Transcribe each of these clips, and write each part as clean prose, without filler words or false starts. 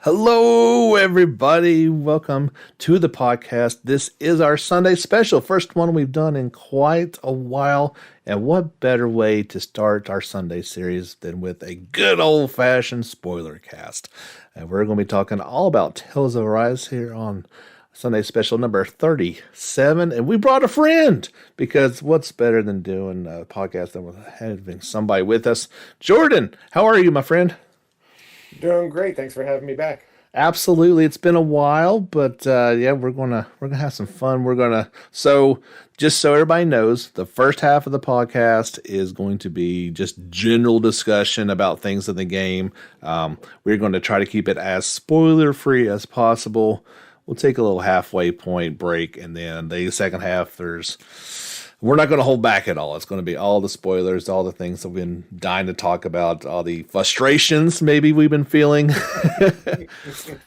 Hello, everybody. Welcome to the podcast. This is our Sunday special, first one we've done in quite a while. And what better way to start our Sunday series than with a good old fashioned spoiler cast? And we're going to be talking all about Tales of Arise here on Sunday special number 37. And we brought a friend because what's better than doing a podcast than with having somebody with us? Jordan, how are you, my friend? Doing great. Thanks for having me back. Absolutely, it's been a while, but yeah, we're gonna have some fun. Just so everybody knows, the first half of the podcast is going to be just general discussion about things in the game. We're going to try to keep it as spoiler free as possible. We'll take a little halfway point break, and then the second half, we're not going to hold back at all. It's going to be all the spoilers, all the things that we've been dying to talk about, all the frustrations maybe we've been feeling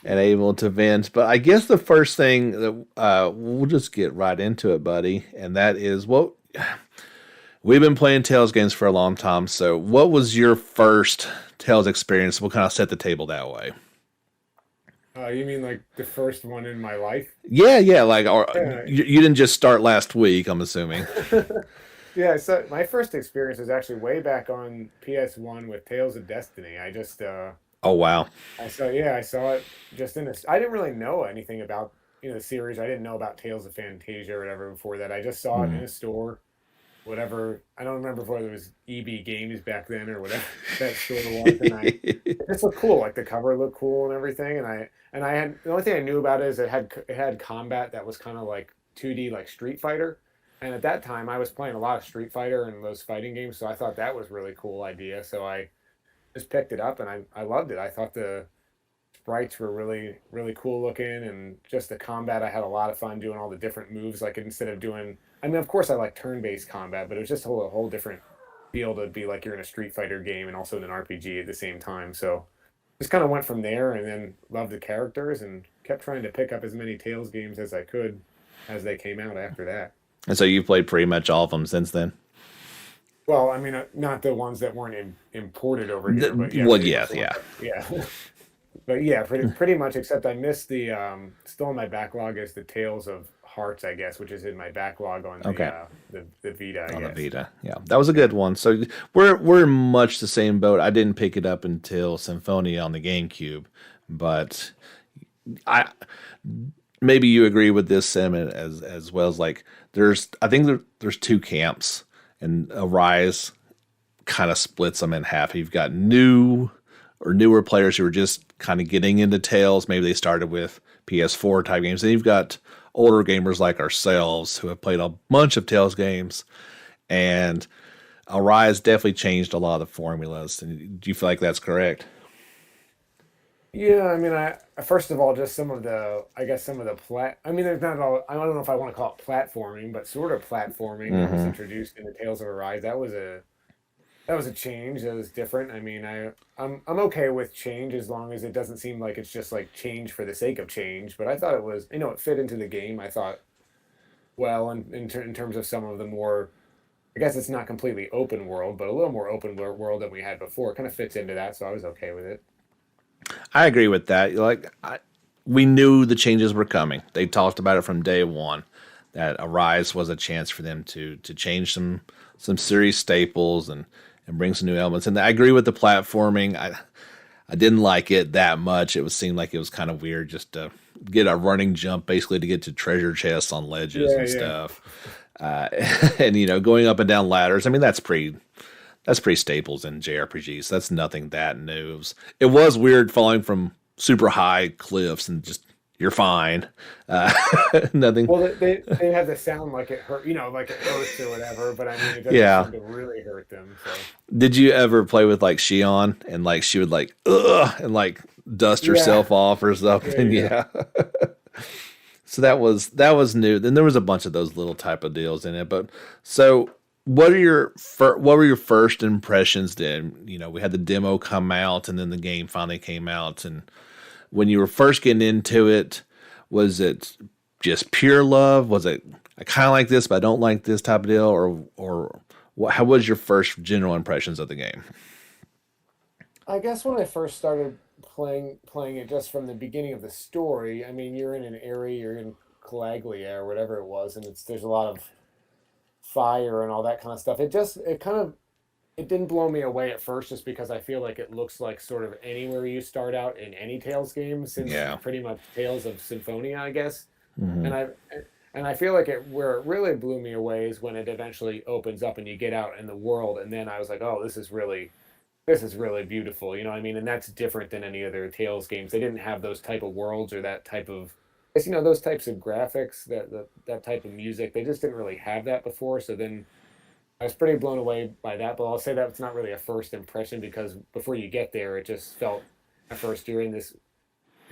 and able to vent. But I guess the first thing that we'll just get right into it, buddy, and that is what we've been playing Tales games for a long time. So what was your first Tales experience? We'll kind of set the table that way. You mean like the first one in my life? Yeah, like or Yeah. you didn't just start last week, I'm assuming. Yeah, so my first experience was actually way back on PS1 with Tales of Destiny. Oh wow. I saw it just in this. I didn't really know anything about, the series. I didn't know about Tales of Fantasia or whatever before that. I just saw it in Mhm. a store, whatever. I don't remember whether it was EB Games back then or whatever that store was, and it just looked cool. Like the cover looked cool and everything. And I had the only thing I knew about it is it had combat that was kind of like 2D, like Street Fighter. And at that time, I was playing a lot of Street Fighter and those fighting games, so I thought that was really cool idea. So I just picked it up and I loved it. I thought the sprites were really really cool looking, and just the combat. I had a lot of fun doing all the different moves. Like instead of doing, I mean, of course, I like turn-based combat, but it was just a whole different feel to be like you're in a Street Fighter game and also in an RPG at the same time. So just kind of went from there, and then loved the characters and kept trying to pick up as many Tales games as I could as they came out after that. And so you've played pretty much all of them since then. Well, I mean, not the ones that weren't imported over here, but yeah, Well, pretty yeah, much the ones yeah. that, yeah. But yeah, pretty much. Except I missed the still in my backlog is the Tales of Hearts, I guess, which is in my backlog on Okay. the Vita, I On the guess. Vita, yeah, that was a good one. So we're in much the same boat. I didn't pick it up until Symphonia on the GameCube, but I maybe you agree with this sentiment as well as like I think there's two camps, and Arise kind of splits them in half. You've got new or newer players who are just kind of getting into Tales. Maybe they started with PS4 type games. Then you've got older gamers like ourselves who have played a bunch of Tales games, and Arise definitely changed a lot of the formulas. And do you feel like that's correct? Yeah, I mean, I first of all, just I guess some of the I mean, there's not all. I don't know if I want to call it platforming, but sort of platforming that was Hmm. introduced in the Tales of Arise. That was a change. That was different. I mean, I'm okay with change as long as it doesn't seem like it's just like change for the sake of change. But I thought it was, it fit into the game. I thought, well, in terms of some of the more, I guess it's not completely open world, but a little more open world than we had before. It kind of fits into that, so I was okay with it. I agree with that. We knew the changes were coming. They talked about it from day one that Arise was a chance for them to change some series staples and bring some new elements. And I agree with the platforming. I didn't like it that much. Seemed like it was kind of weird just to get a running jump basically to get to treasure chests on ledges Yeah, and yeah. stuff. Uh, and going up and down ladders. I mean, that's pretty staples in JRPGs. That's nothing that new. It was weird falling from super high cliffs and just you're fine. Uh, nothing. Well, they have the sound like it hurt, like it hurts or whatever. But I mean, it doesn't Yeah. seem to really hurt them. So Did you ever play with like Shion and like she would like ugh and like dust yeah, herself off or yeah, something? yeah. Yeah. So that was new. Then there was a bunch of those little type of deals in it. But so what were your first impressions then? We had the demo come out and then the game finally came out. And when you were first getting into it, was it just pure love? Was it I kind of like this, but I don't like this type of deal? Or how was your first general impressions of the game? I guess when I first started playing it just from the beginning of the story. I mean, you're in an area, you're in Calaglia or whatever it was, and there's a lot of fire and all that kind of stuff. It didn't blow me away at first, just because I feel like it looks like sort of anywhere you start out in any Tales game since Yeah. pretty much Tales of Symphonia, I guess. Hmm. And I feel like where it really blew me away is when it eventually opens up and you get out in the world, and then I was like, oh, this is really beautiful. You know what I mean? And that's different than any other Tales games. They didn't have those type of worlds or that type of, I guess, those types of graphics, that type of music. They just didn't really have that before. So then I was pretty blown away by that. But I'll say that's not really a first impression, because before you get there, it just felt at first you're in this,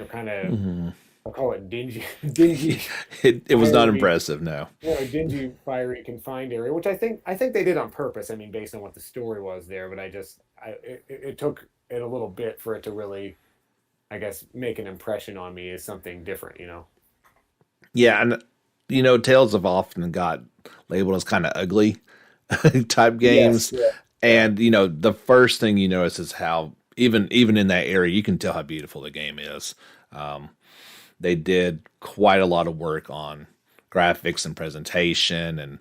kind of, Hmm. I'll call it dingy, dingy, It was not fiery, impressive, no. dingy, fiery, confined area, which I think they did on purpose. I mean, based on what the story was there, but it took it a little bit for it to really, I guess, make an impression on me as something different. Yeah, and Tales have often got labeled as kind of ugly type Yes. games, Yeah. Yeah. and the first thing you notice is how even in that area you can tell how beautiful the game is. Um, they did quite a lot of work on graphics and presentation, and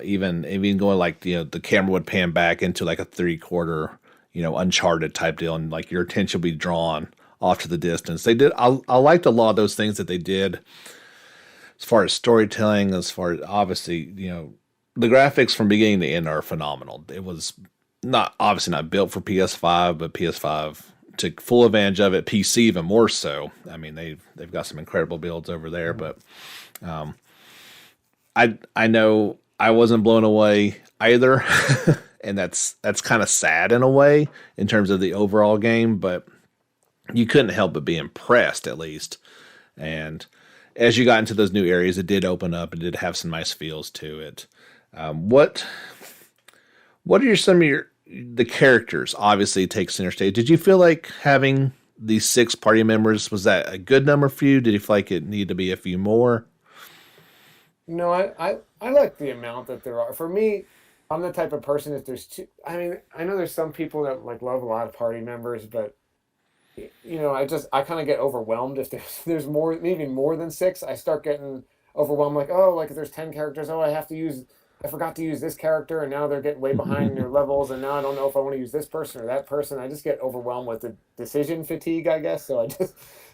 even going like the camera would pan back into like a 3/4 Uncharted type deal, and like your attention would be drawn off to the distance. They did. I liked a lot of those things that they did as far as storytelling, as far as obviously, the graphics from beginning to end are phenomenal. It was not obviously not built for PS5, but PS5 took full advantage of it. PC even more so. I mean, they've got some incredible builds over there, Mhm. but I know I wasn't blown away either, and that's kind of sad in a way in terms of the overall game, but you couldn't help but be impressed at least. And as you got into those new areas, it did open up. It did have some nice feels to it. What some of the characters? Obviously, take center stage. Did you feel like having these six party members, was that a good number for you? Did you feel like it needed to be a few more? No, I like the amount that there are. For me, I'm the type of person that there's two. I mean, I know there's some people that like love a lot of party members, but I kind of get overwhelmed if there's more, maybe more than six. I start getting overwhelmed. Like, oh, like if there's 10 characters, oh, I forgot to use this character, and now they're getting way behind in their levels, and now I don't know if I want to use this person or that person. I just get overwhelmed with the decision fatigue, I guess. So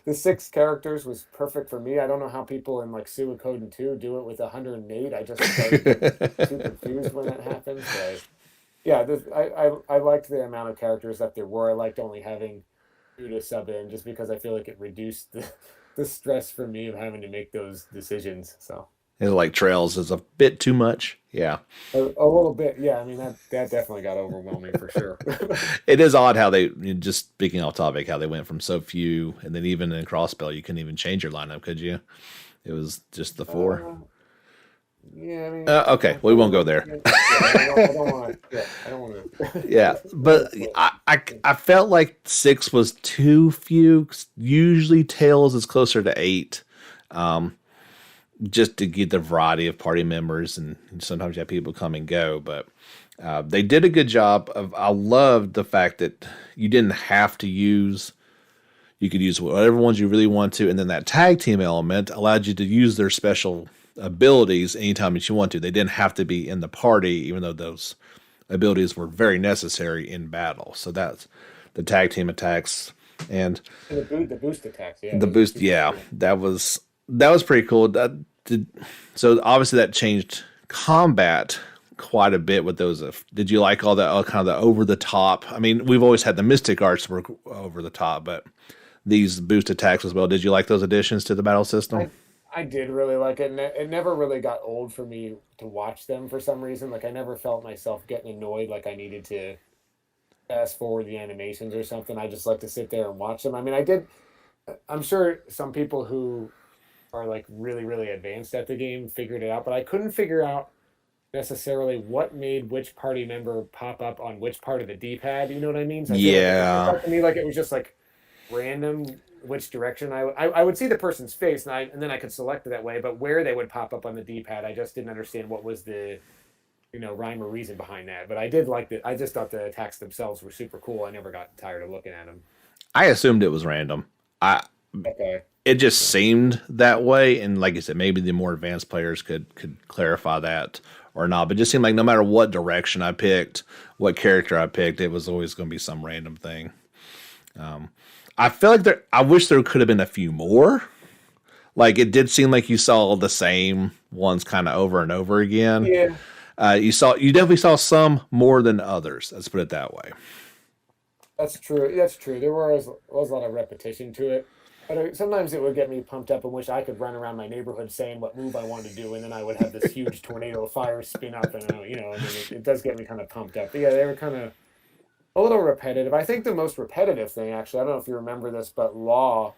the six characters was perfect for me. I don't know how people in like Suikoden 2 do it with 108. I just start getting too confused when that happens. But yeah, I liked the amount of characters that there were. I liked only having two to sub in, just because I feel like it reduced the stress for me of having to make those decisions. So It like trails is a bit too much. Yeah. a little bit, yeah. I mean, that definitely got overwhelming for sure. It is odd how they, just speaking off topic, how they went from so few, and then even in Crossbell, you couldn't even change your lineup, could you? It was just the four. uh, yeah, I mean, Okay, we won't go there. yeah, I don't want to. Yeah, I don't want to. Yeah, but I felt like six was too few. Usually, Tails is closer to eight, just to get the variety of party members, and sometimes you have people come and go. But they did a good job of. I loved the fact that you didn't have to use. You could use whatever ones you really want to, and then that tag team element allowed you to use their special abilities anytime that you want to. They didn't have to be in the party, even though those abilities were very necessary in battle. So that's the tag team attacks and And the boost attacks, yeah, the those are boost. super Yeah, cool. that was pretty cool. So obviously that changed combat quite a bit with those. Did you like all that kind of the over the top? I mean, we've always had the mystic arts were over the top, but these boost attacks as well. Did you like those additions to the battle system? I I did really like it, and it never really got old for me to watch them for some reason. Like I never felt myself getting annoyed, like I needed to fast forward the animations or something. I just like to sit there and watch them. I mean, I did. I'm sure some people who are like really, really advanced at the game figured it out, but I couldn't figure out necessarily what made which party member pop up on which part of the D-pad. You know what I mean? So I feel like it Yeah. felt to me like it was just like random which direction I would see the person's face, and then I could select it that way. But where they would pop up on the D-pad, I just didn't understand what was the rhyme or reason behind that. But I did like that. I just thought the attacks themselves were super cool. I never got tired of looking at them. I assumed it was random. I Okay. It just seemed that way, and like I said, maybe the more advanced players could clarify that or not. But it just seemed like no matter what direction I picked, what character I picked, it was always going to be some random thing. I feel like I wish there could have been a few more. Like it did seem like you saw the same ones kind of over and over again. Yeah, You definitely saw some more than others. Let's put it that way. that's true. That's true. There was a lot of repetition to it. But sometimes it would get me pumped up and wish I could run around my neighborhood saying what move I wanted to do, and then I would have this huge tornado of fire spin up, and and then it does get me kind of pumped up. But yeah, they were kind of a little repetitive. I think the most repetitive thing, actually, I don't know if you remember this, but Law,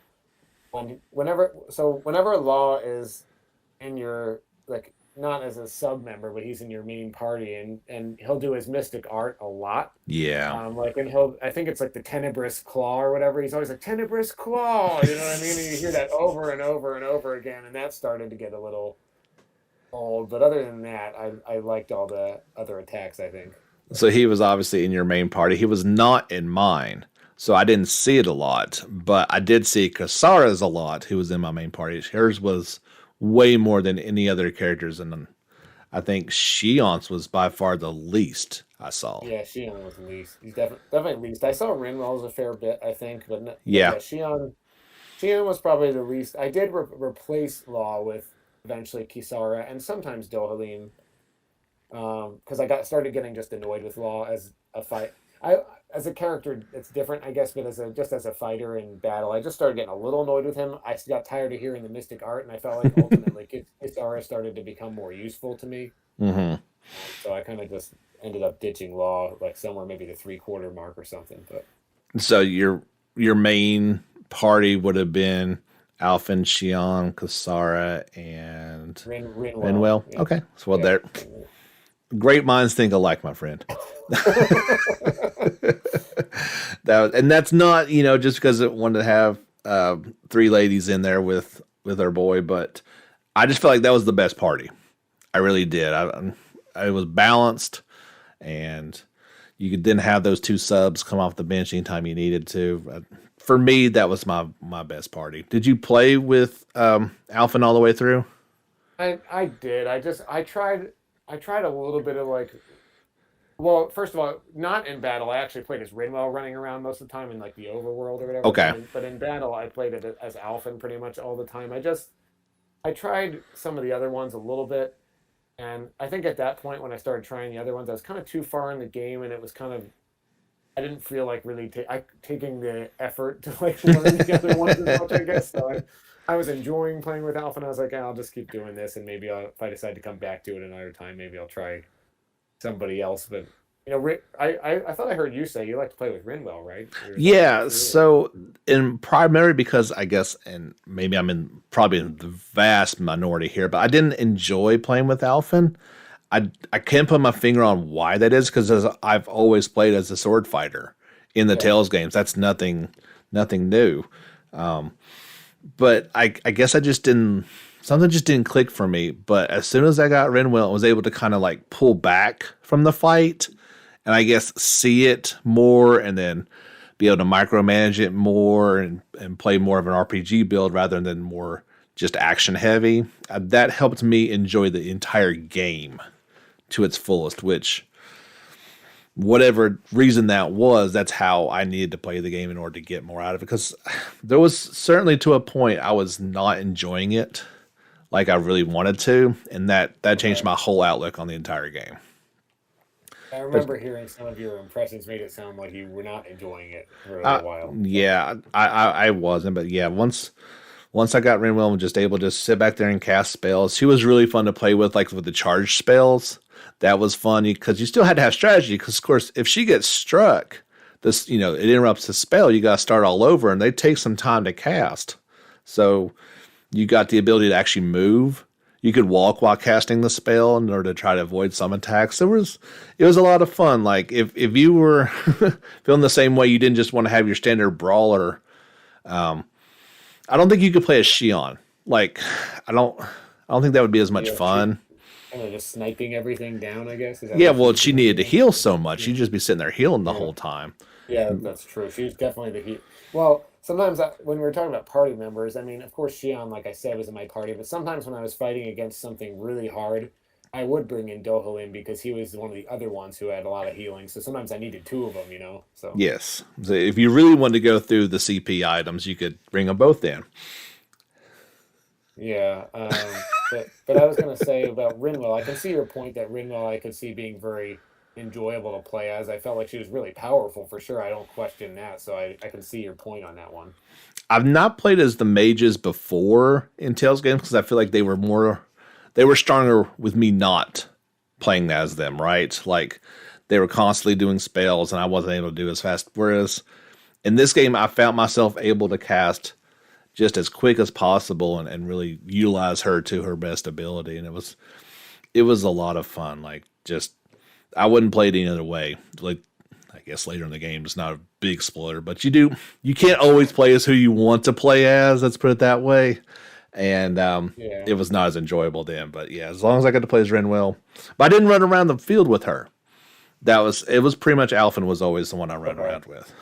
whenever Law is in your, like, not as a sub member, but he's in your main party, and he'll do his mystic art a lot. Yeah. And I think it's like the Tenebrous Claw or whatever. He's always like Tenebrous Claw, you know what I mean? And you hear that over and over and over again, and that started to get a little old. But other than that, I liked all the other attacks, I think. So he was obviously in your main party. He was not in mine. So I didn't see it a lot, but I did see Kasara's a lot, who was in my main party. Hers was way more than any other characters, and I think Shion's was by far the least I saw. Yeah, Shion was the least. He's definitely least. I saw Rinwell's a fair bit, I think, but Yeah. yeah, Shion was probably the least. I did replace Law with eventually Kisara and sometimes Dohalim, because I started getting just annoyed with Law as a fight. As a character, it's different, I guess, but as a fighter in battle, I just started getting a little annoyed with him. I got tired of hearing the mystic art, and I felt like ultimately Kisara started to become more useful to me. Hmm. So I kind of just ended up ditching Law, like somewhere maybe the 3/4 mark or something. But So your main party would have been Alphen, Shion, Kasara, and Rinwell, Rinwell. yeah, Okay. So well, yeah. there. Great minds think alike, my friend. And that's not just because it wanted to have three ladies in there with our boy, but I just felt like that was the best party. I really did. I was balanced, and you could then have those two subs come off the bench anytime you needed to. For me, that was my best party. Did you play with Alphen all the way through? I did. I tried a little bit of like. Well, first of all, not in battle. I actually played as Rinwell running around most of the time in like the overworld or whatever. Okay. But in battle, I played it as Alphen pretty much all the time. I tried some of the other ones a little bit, and I think at that point when I started trying the other ones, I was kind of too far in the game, and it was kind of I didn't feel like really taking the effort to like learn the other ones as much, I guess. So I was enjoying playing with Alpha, and I was like, I'll just keep doing this, and maybe if I decide to come back to it another time, maybe I'll try somebody else. But I thought I heard you say you like to play with Rinwell, right? Yeah, so in primary because I guess, and maybe I'm probably in the vast minority here, but I didn't enjoy playing with Alphen. I can't put my finger on why that is because I've always played as a sword fighter in the Tales games. That's nothing new. But I guess something just didn't click for me. But as soon as I got Rinwell, I was able to kind of like pull back from the fight and I guess see it more and then be able to micromanage it more and play more of an RPG build rather than more just action heavy. That helped me enjoy the entire game to its fullest, which whatever reason that was, that's how I needed to play the game in order to get more out of it. Because there was certainly to a point I was not enjoying it like I really wanted to, and that changed my whole outlook on the entire game. I remember hearing some of your impressions made it sound like you were not enjoying it for a little while. Yeah, I wasn't, but yeah, once I got Rinwell and just able to sit back there and cast spells, she was really fun to play with, like with the charge spells. That was fun because you still had to have strategy. Because of course, if she gets struck, it interrupts the spell. You got to start all over, and they take some time to cast. So you got the ability to actually move. You could walk while casting the spell in order to try to avoid some attacks. It was a lot of fun. Like if you were feeling the same way, you didn't just want to have your standard brawler. I don't think you could play as Shion. Like I don't think that would be as much fun. Kind of just sniping everything down, I guess. Yeah, well, she needed to heal so much. You'd just be sitting there healing the whole time. Yeah, that's true. She's definitely the heat. Well, sometimes when we were talking about party members, I mean, of course, Shion, like I said, was in my party, but sometimes when I was fighting against something really hard, I would bring in Doho in because he was one of the other ones who had a lot of healing. So sometimes I needed two of them, So Yes. So if you really wanted to go through the CP items, you could bring them both in. yeah. But I was gonna say about Rinwell, I can see your point that Rinwell I could see being very enjoyable to play as. I felt like she was really powerful for sure. I don't question that. So I can see your point on that one. I've not played as the mages before in Tales games because I feel like they were stronger with me not playing as them, right? Like they were constantly doing spells and I wasn't able to do as fast. Whereas in this game, I found myself able to cast just as quick as possible and really utilize her to her best ability. And it was a lot of fun. Like just, I wouldn't play it any other way. Like, I guess later in the game, it's not a big spoiler, but you can't always play as who you want to play as. Let's put it that way. And Yeah. it was not as enjoyable then. But yeah, as long as I got to play as Renwell, but I didn't run around the field with her. It was pretty much Alphen was always the one I ran Okay. around with.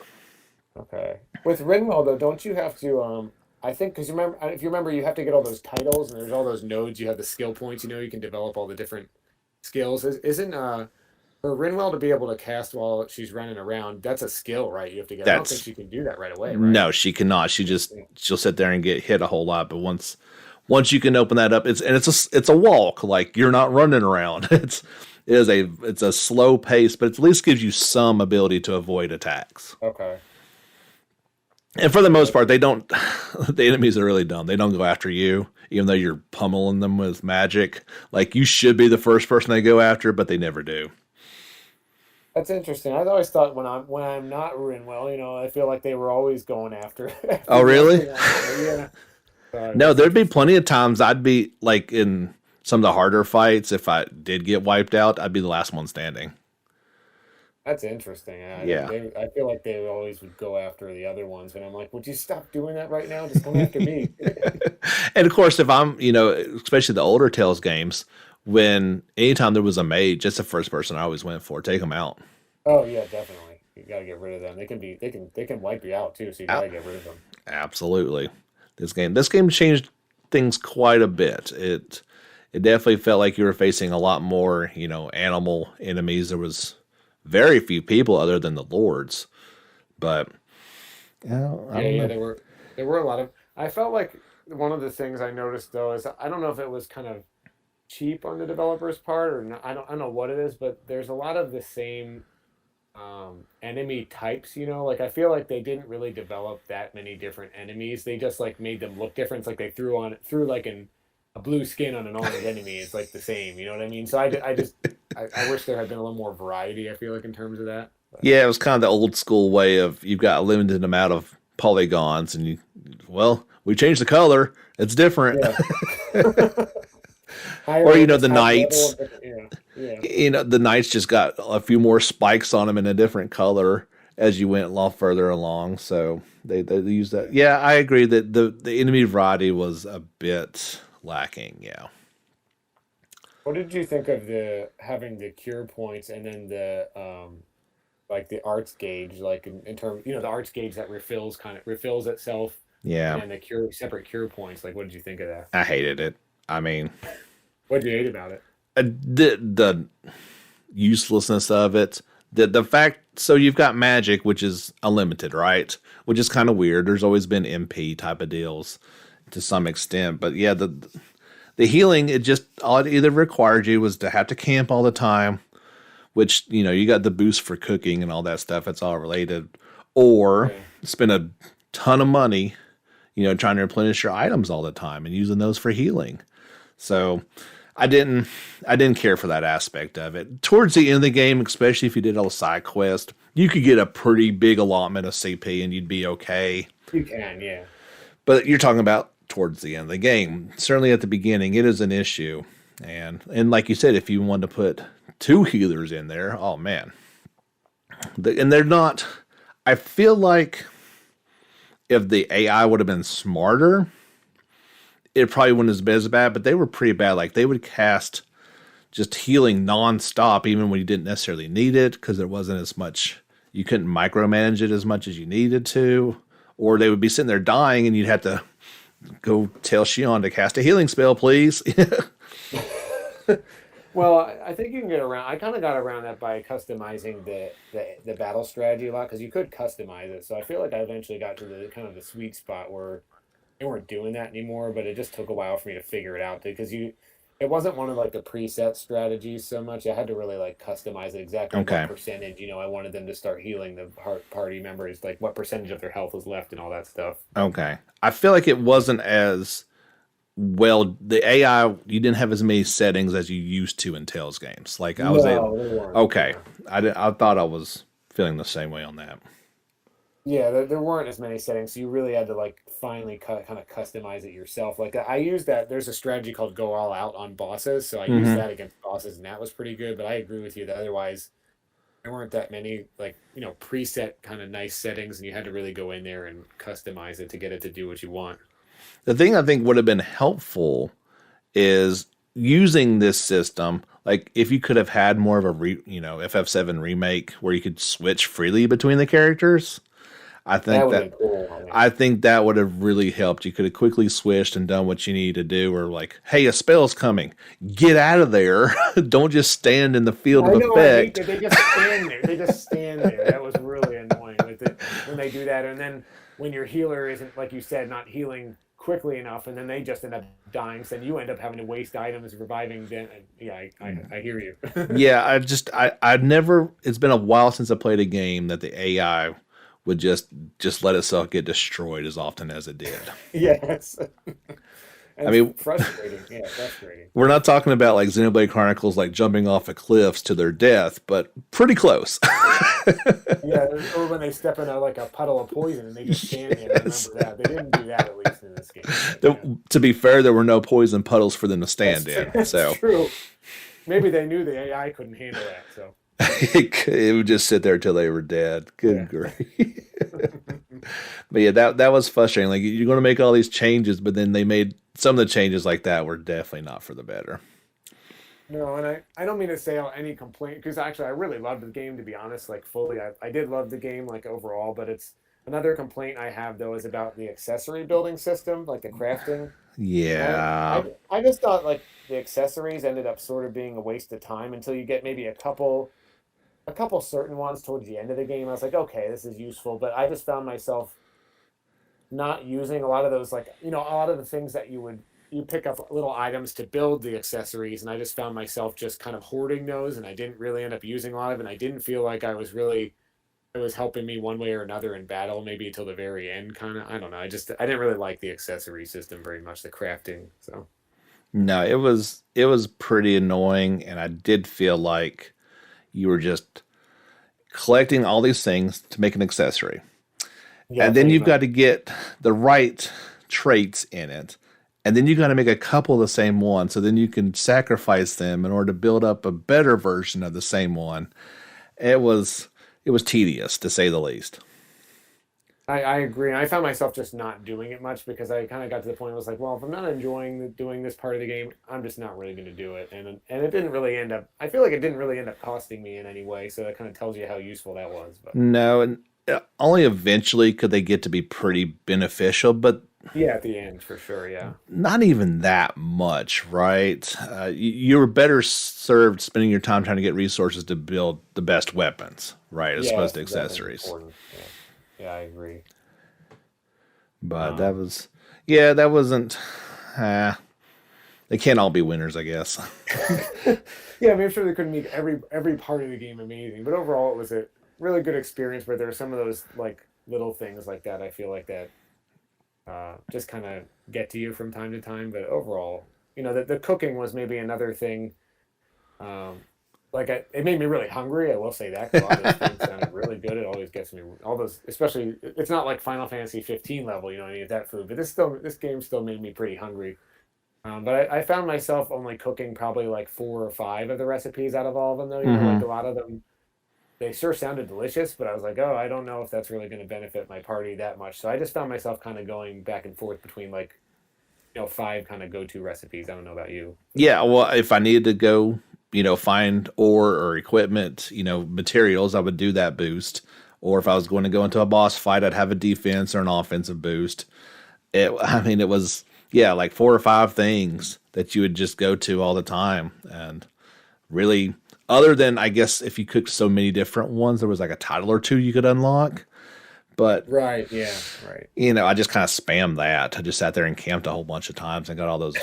Okay. With Rinwell though, don't you have to I think because remember if you remember you have to get all those titles and there's all those nodes, you have the skill points, you can develop all the different skills. Isn't for Rinwell to be able to cast while she's running around, that's a skill, right? You have to get I don't think That's she can do that right away, right? No, she cannot. Yeah. She'll sit there and get hit a whole lot. But once you can open that up, it's a walk. Like you're not running around. It's a slow pace, but it at least gives you some ability to avoid attacks. Okay. And for the most part, they don't. The enemies are really dumb. They don't go after you, even though you're pummeling them with magic. Like you should be the first person they go after, but they never do. That's interesting. I've always thought when I'm not Rinwell, I feel like they were always going after Oh, after me. really? Yeah. No, That's there'd be interesting. plenty of times I'd be like in some of the harder fights. If I did get wiped out, I'd be the last one standing. That's interesting. Yeah. I feel like they always would go after the other ones, and I'm like, would you stop doing that right now? Just come after me. And of course, if I'm, especially the older Tales games, when anytime there was a mage, just the first person I always went for, take them out. Oh yeah, definitely. You gotta get rid of them. They can wipe you out too, so you Out. gotta get rid of them. Absolutely. This game changed things quite a bit. It definitely felt like you were facing a lot more, animal enemies. There was very few people other than the lords, but I Yeah, don't yeah, know. there were a lot of. I felt like one of the things I noticed though is I don't know if it was kind of cheap on the developer's part or not, I don't know what it is, but there's a lot of the same enemy types, like I feel like they didn't really develop that many different enemies. They just like made them look different. It's like they threw like a blue skin on an armored enemy. It's like the same, you know what I mean? So I wish there had been a little more variety, I feel like, in terms of that. But Yeah, it was kind of the old school way of you've got a limited amount of polygons, and we changed the color. It's different. yeah. Or Higher it's the higher level knights. and different, yeah. The knights just got a few more spikes on them in a different color as you went a lot further along. So they use that. Yeah, I agree that the enemy variety was a bit lacking. Yeah. What did you think of the having the cure points and then the like the arts gauge, like in terms, the arts gauge that refills itself, and Yeah. then the cure separate cure points. Like, what did you think of that? I hated it. I mean, What did you hate about it? the uselessness of it. The fact, so you've got magic, which is unlimited, right? Which is kind of weird. There's always been MP type of deals to some extent, but yeah, the healing, all it either required you was to have to camp all the time, which you got the boost for cooking and all that stuff. It's all related, or Yeah. spend a ton of money, trying to replenish your items all the time and using those for healing. So I didn't care for that aspect of it. Towards the end of the game, especially if you did all the side quests, you could get a pretty big allotment of CP and you'd be okay. You can, yeah. But you're talking about towards the end of the game. Certainly at the beginning, it is an issue. And like you said, if you wanted to put two healers in there, oh man. And they're not, I feel like if the AI would have been smarter, it probably wouldn't have been as bad, but they were pretty bad. Like they would cast just healing nonstop, even when you didn't necessarily need it, because there wasn't as much you couldn't micromanage it as much as you needed to, or they would be sitting there dying, and you'd have to go tell Shion to cast a healing spell, please. Well, I think you can get around. I kind of got around that by customizing the battle strategy a lot because you could customize it. So I feel like I eventually got to the kind of the sweet spot where they weren't doing that anymore, but it just took a while for me to figure it out because it wasn't one of like the preset strategies so much. I had to really like customize it exactly what Okay. percentage, I wanted them to start healing the party members, like what percentage of their health was left and all that stuff. Okay. I feel like it wasn't as well. The AI, you didn't have as many settings as you used to in Tales games. Like I was able. No, they weren't. Okay. Yeah. I thought I was feeling the same way on that. Yeah, there weren't as many settings, so you really had to like finally kind of customize it yourself. Like I use that. There's a strategy called go all out on bosses, so I used Hmm. that against bosses, and that was pretty good. But I agree with you that otherwise there weren't that many like preset kind of nice settings, and you had to really go in there and customize it to get it to do what you want. The thing I think would have been helpful is using this system. Like if you could have had more of a FF7 remake where you could switch freely between the characters. I That think would that have been cool. I mean, I think that would have really helped. You could have quickly switched and done what you need to do, or like, hey, a spell's coming. Get out of there. Don't just stand in the field I of know I hate effect. that they just stand there. They just stand there. That was really annoying with it when they do that. And then when your healer isn't, like you said, not healing quickly enough, and then they just end up dying. So then you end up having to waste items reviving. Then yeah, I hear you. Yeah, I've never. It's been a while since I played a game that the AI would just let itself get destroyed as often as it did. Yes. I It's mean, frustrating. Yeah, frustrating. we're not talking about like Xenoblade Chronicles like jumping off of cliffs to their death, but pretty close. Yeah, or when they step in like a puddle of poison and they just stand there. I Yes. remember that. They didn't do that at least in this game. But, yeah. To be fair, there were no poison puddles for them to That's stand in. that's So true. Maybe they knew the AI couldn't handle that. So it would just sit there till they were dead. yeah. Good grief. But yeah, that was frustrating. Like you're going to make all these changes, but then they made some of the changes like that were definitely not for the better. No, and I don't mean to say any complaint because actually I really loved the game to be honest, like fully. I did love the game like overall, but it's another complaint I have though is about the accessory building system, like the crafting. I Yeah. I just thought like the accessories ended up sort of being a waste of time until you get maybe a couple certain ones towards the end of the game. I was like, okay, this is useful, but I just found myself not using a lot of those like a lot of the things that you pick up little items to build the accessories, and I just found myself just kind of hoarding those, and I didn't really end up using a lot of it, and I didn't feel like it was helping me one way or another in battle, maybe until the very end kind of. I don't know. I didn't really like the accessory system very much, the crafting. So No, it was pretty annoying, and I did feel like you were just collecting all these things to make an accessory. yeah, And then pretty you've much. got to get the right traits in it. And then you got to make a couple of the same one. So then you can sacrifice them in order to build up a better version of the same one. It was it was tedious to say the least. I agree. I found myself just not doing it much because I kind of got to the point where I was like, well, if I'm not enjoying doing this part of the game, I'm just not really going to do it. And it didn't really end up. I feel like it didn't really end up costing me in any way. So that kind of tells you how useful that was. But No, and only eventually could they get to be pretty beneficial, but yeah, at the end for sure. Yeah. not even that much, right? You were better served spending your time trying to get resources to build the best weapons, right, as Yeah, opposed to that's definitely accessories. important. Yeah. Yeah, I agree. But that Um, was, yeah, that wasn't. Uh, they can't all be winners, I guess. yeah, I mean, I'm sure they couldn't make every part of the game amazing, but overall, it was a really good experience. Where there are some of those like little things like that. I feel like that just kind of get to you from time to time. But overall, the cooking was maybe another thing. Um, like it made me really hungry. I will say that 'cause a lot of those food sounded really good. It always gets me all those, especially it's not like Final Fantasy 15 level, any of that food. But this game still made me pretty hungry. But I found myself only cooking probably like four or five of the recipes out of all of them, though. Like Hmm. a lot of them, they sure sounded delicious, but I was like, oh, I don't know if that's really going to benefit my party that much. So I just found myself kind of going back and forth between like, five kind of go-to recipes. I don't know about you. Yeah, well, if I needed to go find ore or equipment, materials, I would do that boost. Or if I was going to go into a boss fight, I'd have a defense or an offensive boost. It was, like 4 or 5 things that you would just go to all the time. And really, other than, I guess, if you cooked so many different ones, there was like a title or 2 you could unlock. But, right, yeah, right. I just kind of spammed that. I just sat there and camped a whole bunch of times and got all those.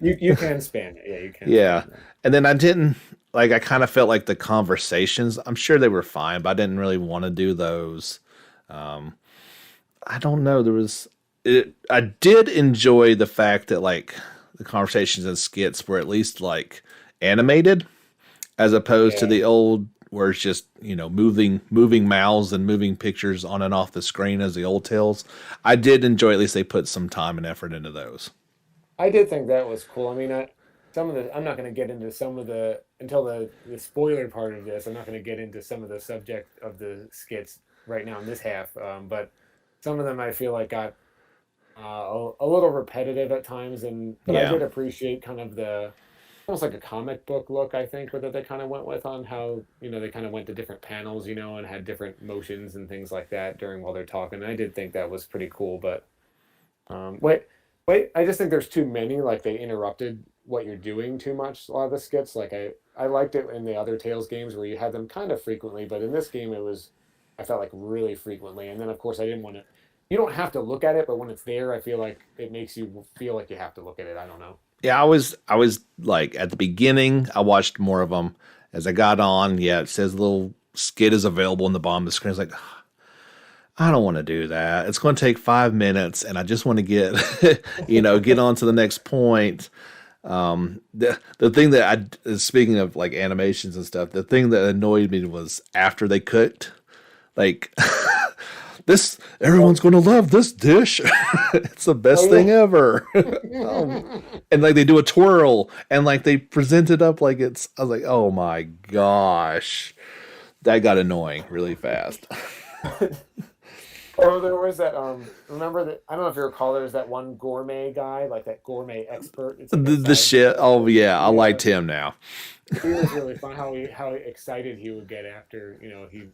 You can spam it. Yeah, you can. Yeah. And then I didn't, I kind of felt like the conversations, I'm sure they were fine, but I didn't really want to do those. I don't know. I did enjoy the fact that the conversations and skits were at least animated as opposed to the old where it's just, moving mouths and moving pictures on and off the screen as the old tales. I did enjoy, at least they put some time and effort into those. I did think that was cool. I mean, I'm not going to get into until the spoiler part of this. I'm not going to get into some of the subject of the skits right now in this half. But some of them I feel like got a little repetitive at times, but I did appreciate kind of almost like a comic book look, I think, that they kind of went with on how, they kind of went to different panels, and had different motions and things like that while they're talking. And I did think that was pretty cool, but wait, I just think there's too many, they interrupted what you're doing too much, a lot of the skits. I liked it in the other Tales games where you had them kind of frequently, but in this game I felt like really frequently. And then of course I didn't want to, you don't have to look at it, but when it's there, I feel like it makes you feel like you have to look at it. I don't know. Yeah, I was at the beginning, I watched more of them. As I got on, it says a little skit is available in the bottom of the screen. It's like, I don't want to do that. It's going to take 5 minutes, and I just want to get, get on to the next point. The thing that speaking of animations and stuff, the thing that annoyed me was after they cooked, everyone's going to love this dish. It's the best thing ever. And they do a twirl and they present it up I was like, oh my gosh, that got annoying really fast. Oh, there was that. Remember that? I don't know if you recall. There's that one gourmet guy, that gourmet expert. It's the shit. Oh yeah, I liked him now. He was really fun. How excited he would get after he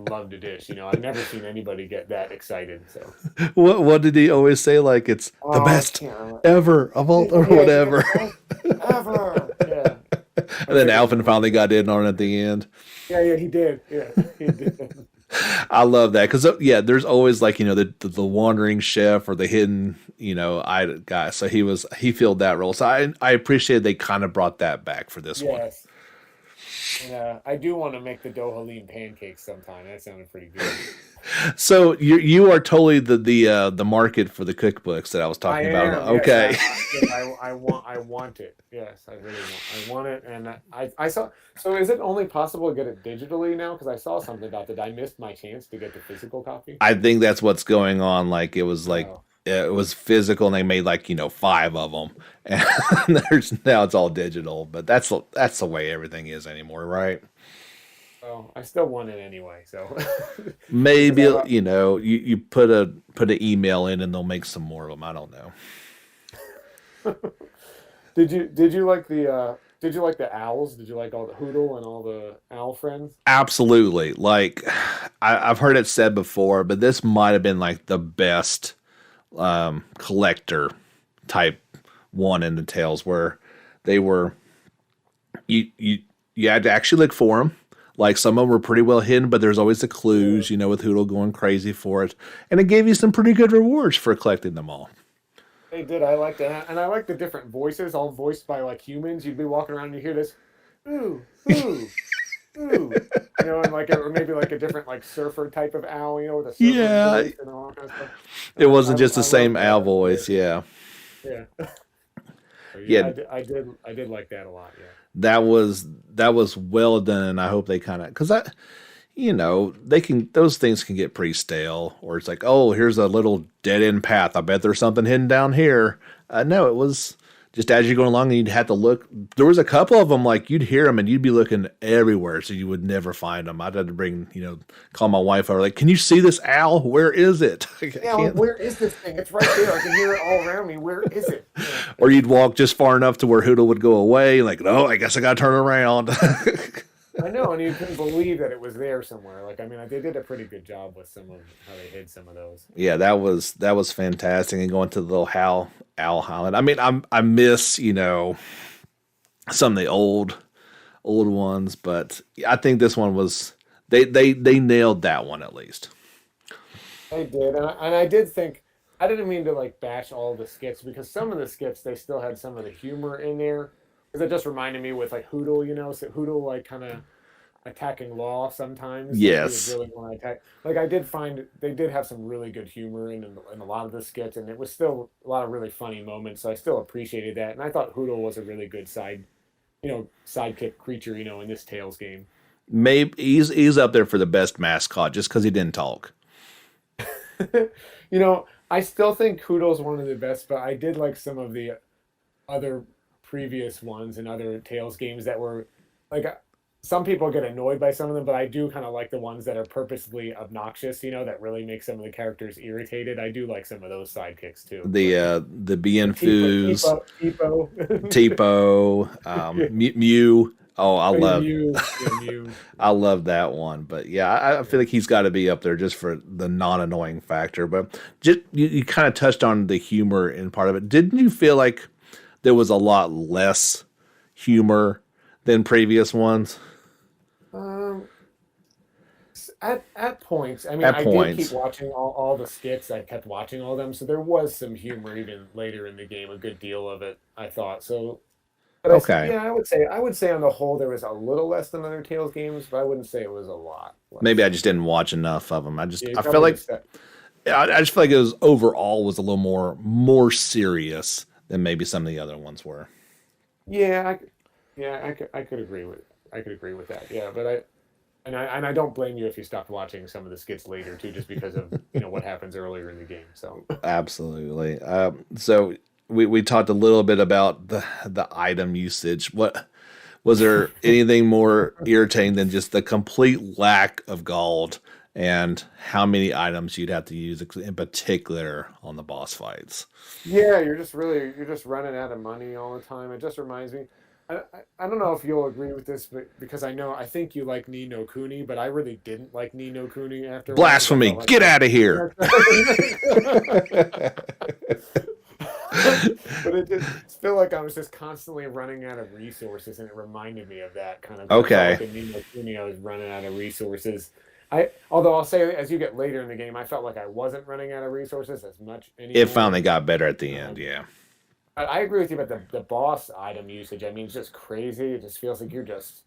loved a dish. I've never seen anybody get that excited. So what did he always say? It's the best ever of all or whatever. Ever. Yeah. And then Alvin finally got in on it at the end. Yeah, he did. Yeah, he did. I love that because there's always the wandering chef or the hidden idol guy. So he filled that role. So I appreciate they kind of brought that back for this one. Yes. And, I do want to make the dough halim pancakes sometime. That sounded pretty good. So you are totally the market for the cookbooks that I was talking about. Okay. Yes, I want it. Yes, I really want it. And I saw. So is it only possible to get it digitally now? Because I saw something about that. I missed my chance to get the physical copy. I think that's what's going on. It was it was physical, and they made 5 of them, and now it's all digital. But that's the way everything is anymore, right? Well, I still want it anyway, so maybe you put an email in and they'll make some more of them. I don't know. Did you like the owls? Did you like all the Hoodle and all the owl friends? Absolutely. I've heard it said before, but this might have been the best collector type one in the Tales where they were you had to actually look for them. Some of them were pretty well hidden, but there's always the clues, with Hoodle going crazy for it. And it gave you some pretty good rewards for collecting them all. They did. I liked that. And I like the different voices, all voiced by humans. You'd be walking around and you hear this, ooh, ooh, ooh. And or maybe a different surfer type of owl, with a surfer voice and all that kind of stuff. It wasn't just the same owl voice, yeah. Yeah. I did like that a lot, yeah. That was well done, and I hope they kind of because those things can get pretty stale, or it's oh, here's a little dead end path. I bet there's something hidden down here. No, it was just as you're going along, and you'd have to look. There was a couple of them, like you'd hear them and you'd be looking everywhere, so you would never find them. I'd have to call my wife over, like, can you see this owl? Where is it? I Yeah, like, can't. where is this thing? It's right there. I can hear it all around me. Where is it? Or you'd walk just far enough to where Hoodle would go away, like, oh, I guess I got to turn around. I know, and you couldn't believe that it was there somewhere. Like, I mean, they did a pretty good job with some of how they hid some of those. Yeah, that was fantastic. And going to the little Owl Highland. I mean, I miss some of the old ones, but I think this one was they nailed that one at least. They did, and I did think I didn't mean to like bash all the skits because some of the skits they still had some of the humor in there. Because it just reminded me with like Hoodle, so Hoodle like kind of attacking Law sometimes. Like, he would Yes. really want to attack. Like I did find they did have some really good humor in a lot of the skits, and it was still a lot of really funny moments. So I still appreciated that, and I thought Hoodle was a really good sidekick creature, in this Tales game. Maybe he's up there for the best mascot just because he didn't talk. I still think Hoodle's one of the best, but I did like some of the other previous ones and other Tales games that were like some people get annoyed by some of them, but I do kind of like the ones that are purposely obnoxious, that really make some of the characters irritated. I do like some of those sidekicks too. The Bien Foos, Tipo. Tipo, Mew. Oh, Mew. I love that one. But yeah, I feel like he's got to be up there just for the non-annoying factor. But just you kind of touched on the humor in part of it. Didn't you feel like there was a lot less humor than previous ones? At points. I mean, At I points. did keep watching all the skits. I kept watching all of them, so there was some humor even later in the game. A good deal of it, I thought. So, but Okay. yeah, I would say on the whole there was a little less than other Tales games, but I wouldn't say it was a lot Maybe less. I just didn't watch enough of them. Yeah, you I feel probably like just said, I just feel like it was overall was a little more serious than maybe some of the other ones were. yeah, I could agree with that. Yeah, but I don't blame you if you stopped watching some of the skits later too, just because of what happens earlier in the game. So Absolutely. So we talked a little bit about the item usage. What was there anything more irritating than just the complete lack of gold and how many items you'd have to use in particular on the boss fights? yeah, you're just running out of money all the time. It just reminds me. I don't know if you'll agree with this, but because I think you like Ni no Kuni, but I really didn't like Ni no Kuni after a while, 'cause I Blasphemy! felt like Get out of here! but it just felt like I was just constantly running out of resources, and it reminded me of that kind of. I felt Okay. like in Ni no Kuni, I was running out of resources. Although I'll say, as you get later in the game, I felt like I wasn't running out of resources as much It anymore. finally got better at the end. Um, Yeah. I agree with you about the boss item usage. I mean, it's just crazy. It just feels like you're just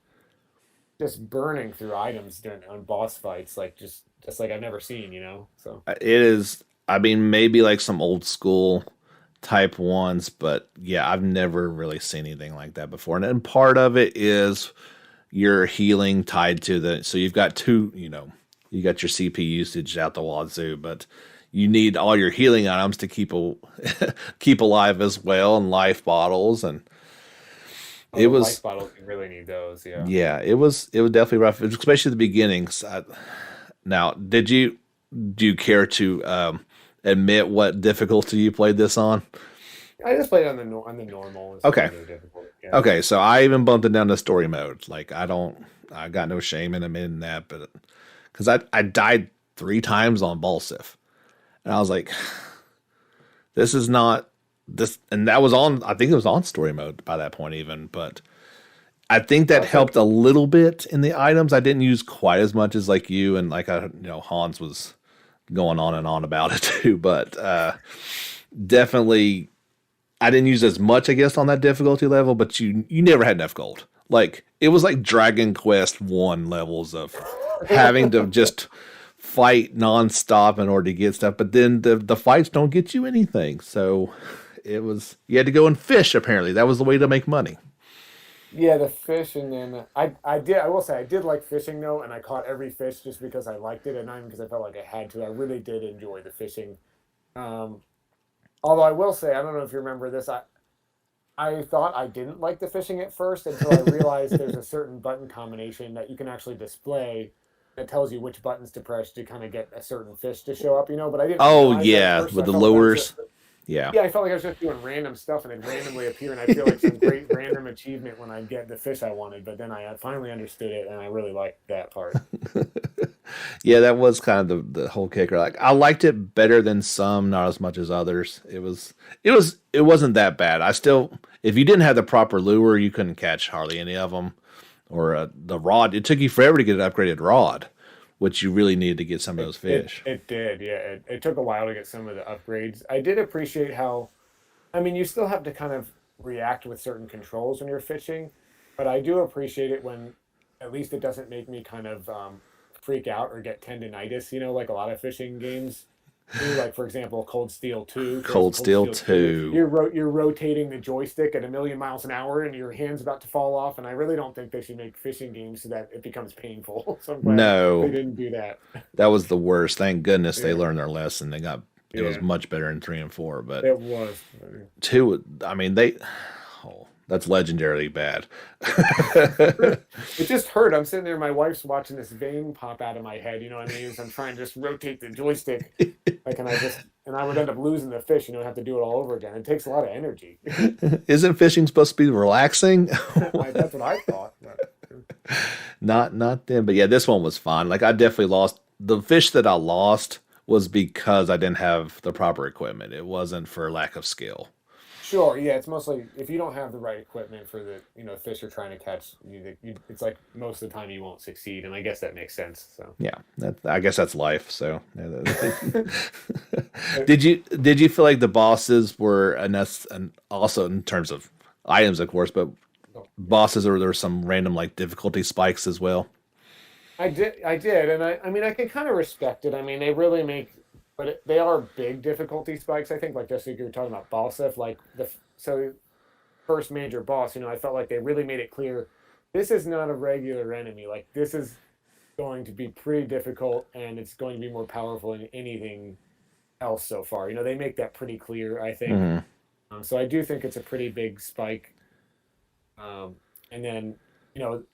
burning through items during on boss fights, like just like I've never seen. So It is. I mean, maybe like some old school type ones, but yeah, I've never really seen anything like that before. And part of it is your healing tied to so you've got you got your CP usage out the wazoo, but you need all your healing items to keep alive as well, and life bottles, and all it the life was bottles, you really need those. Yeah. yeah, it was definitely rough, especially at the beginning. Now, do you care to admit what difficulty you played this on? I just played on the normal. It's Okay. really difficult. Yeah. Okay, so I even bumped it down to story mode. Like I got no shame in admitting that, but because I died 3 times on Balsif, and I was like, this is not this, and that was on. I think it was on story mode by that point even, but I think that Also, helped a little bit in the items. I didn't use quite as much as like you and like Hans was going on and on about it too, but definitely I didn't use as much, I guess, on that difficulty level, but you never had enough gold. Like it was like Dragon Quest 1 levels of having to just fight nonstop in order to get stuff, but then the fights don't get you anything. So you had to go and fish apparently. That was the way to make money. yeah, the fish, and then I will say I did like fishing though, and I caught every fish just because I liked it, and not even because I felt like I had to. I really did enjoy the fishing. Um, Although I will say, I don't know if you remember this. I thought I didn't like the fishing at first until I realized there's a certain button combination that you can actually display that tells you which buttons to press to kind of get a certain fish to show up, But I didn't Oh realize that at yeah, first. So with I the felt like I was lures. just, Yeah. yeah, I felt like I was just doing random stuff and it'd randomly appear, and I feel like some great random achievement when I get the fish I wanted. But then I finally understood it, and I really liked that part. Yeah, that was kind of the whole kicker. Like I liked it better than some, not as much as others. It wasn't that bad. I still, if you didn't have the proper lure, you couldn't catch hardly any of them. Or the rod, it took you forever to get an upgraded rod, which you really needed to get some of those fish. It did, yeah. It took a while to get some of the upgrades. I did appreciate how, I mean, you still have to kind of react with certain controls when you're fishing, but I do appreciate it when at least it doesn't make me kind of freak out or get tendinitis, like a lot of fishing games do. Like, for example, Cold Steel 2. There's Cold Cold Steel Steel 2. 2. You're rotating the joystick at a million miles an hour and your hand's about to fall off. And I really don't think they should make fishing games so that it becomes painful. So I'm glad they No, didn't do that. that was the worst. Thank goodness they Yeah. learned their lesson. It was Yeah, much better in 3 and 4, but it was. two, I mean, oh, that's legendarily bad. It just hurt. I'm sitting there, my wife's watching this vein pop out of my head, you know what I mean? As I'm trying to just rotate the joystick, like, and I would end up losing the fish, have to do it all over again. It takes a lot of energy. Isn't fishing supposed to be relaxing? That's what I thought. But, Not then, but yeah, this one was fun. Like I definitely lost the fish that I lost was because I didn't have the proper equipment. It wasn't for lack of skill. sure, yeah, it's mostly if you don't have the right equipment for the fish you're trying to catch, it's like most of the time you won't succeed, and I guess that makes sense. So, Yeah, I guess that's life. So, yeah, Uh, did you feel like the bosses were enough, and also in terms of items, of course, but oh, yeah. bosses, or there were some random like difficulty spikes as well? I did, and I mean, I can kind of respect it. I mean, they really make, but they are big difficulty spikes. I think, like just like you were talking about boss stuff, like so first major boss. I felt like they really made it clear this is not a regular enemy. Like this is going to be pretty difficult, and it's going to be more powerful than anything else so far. They make that pretty clear. I think. Hmm. So I do think it's a pretty big spike. And then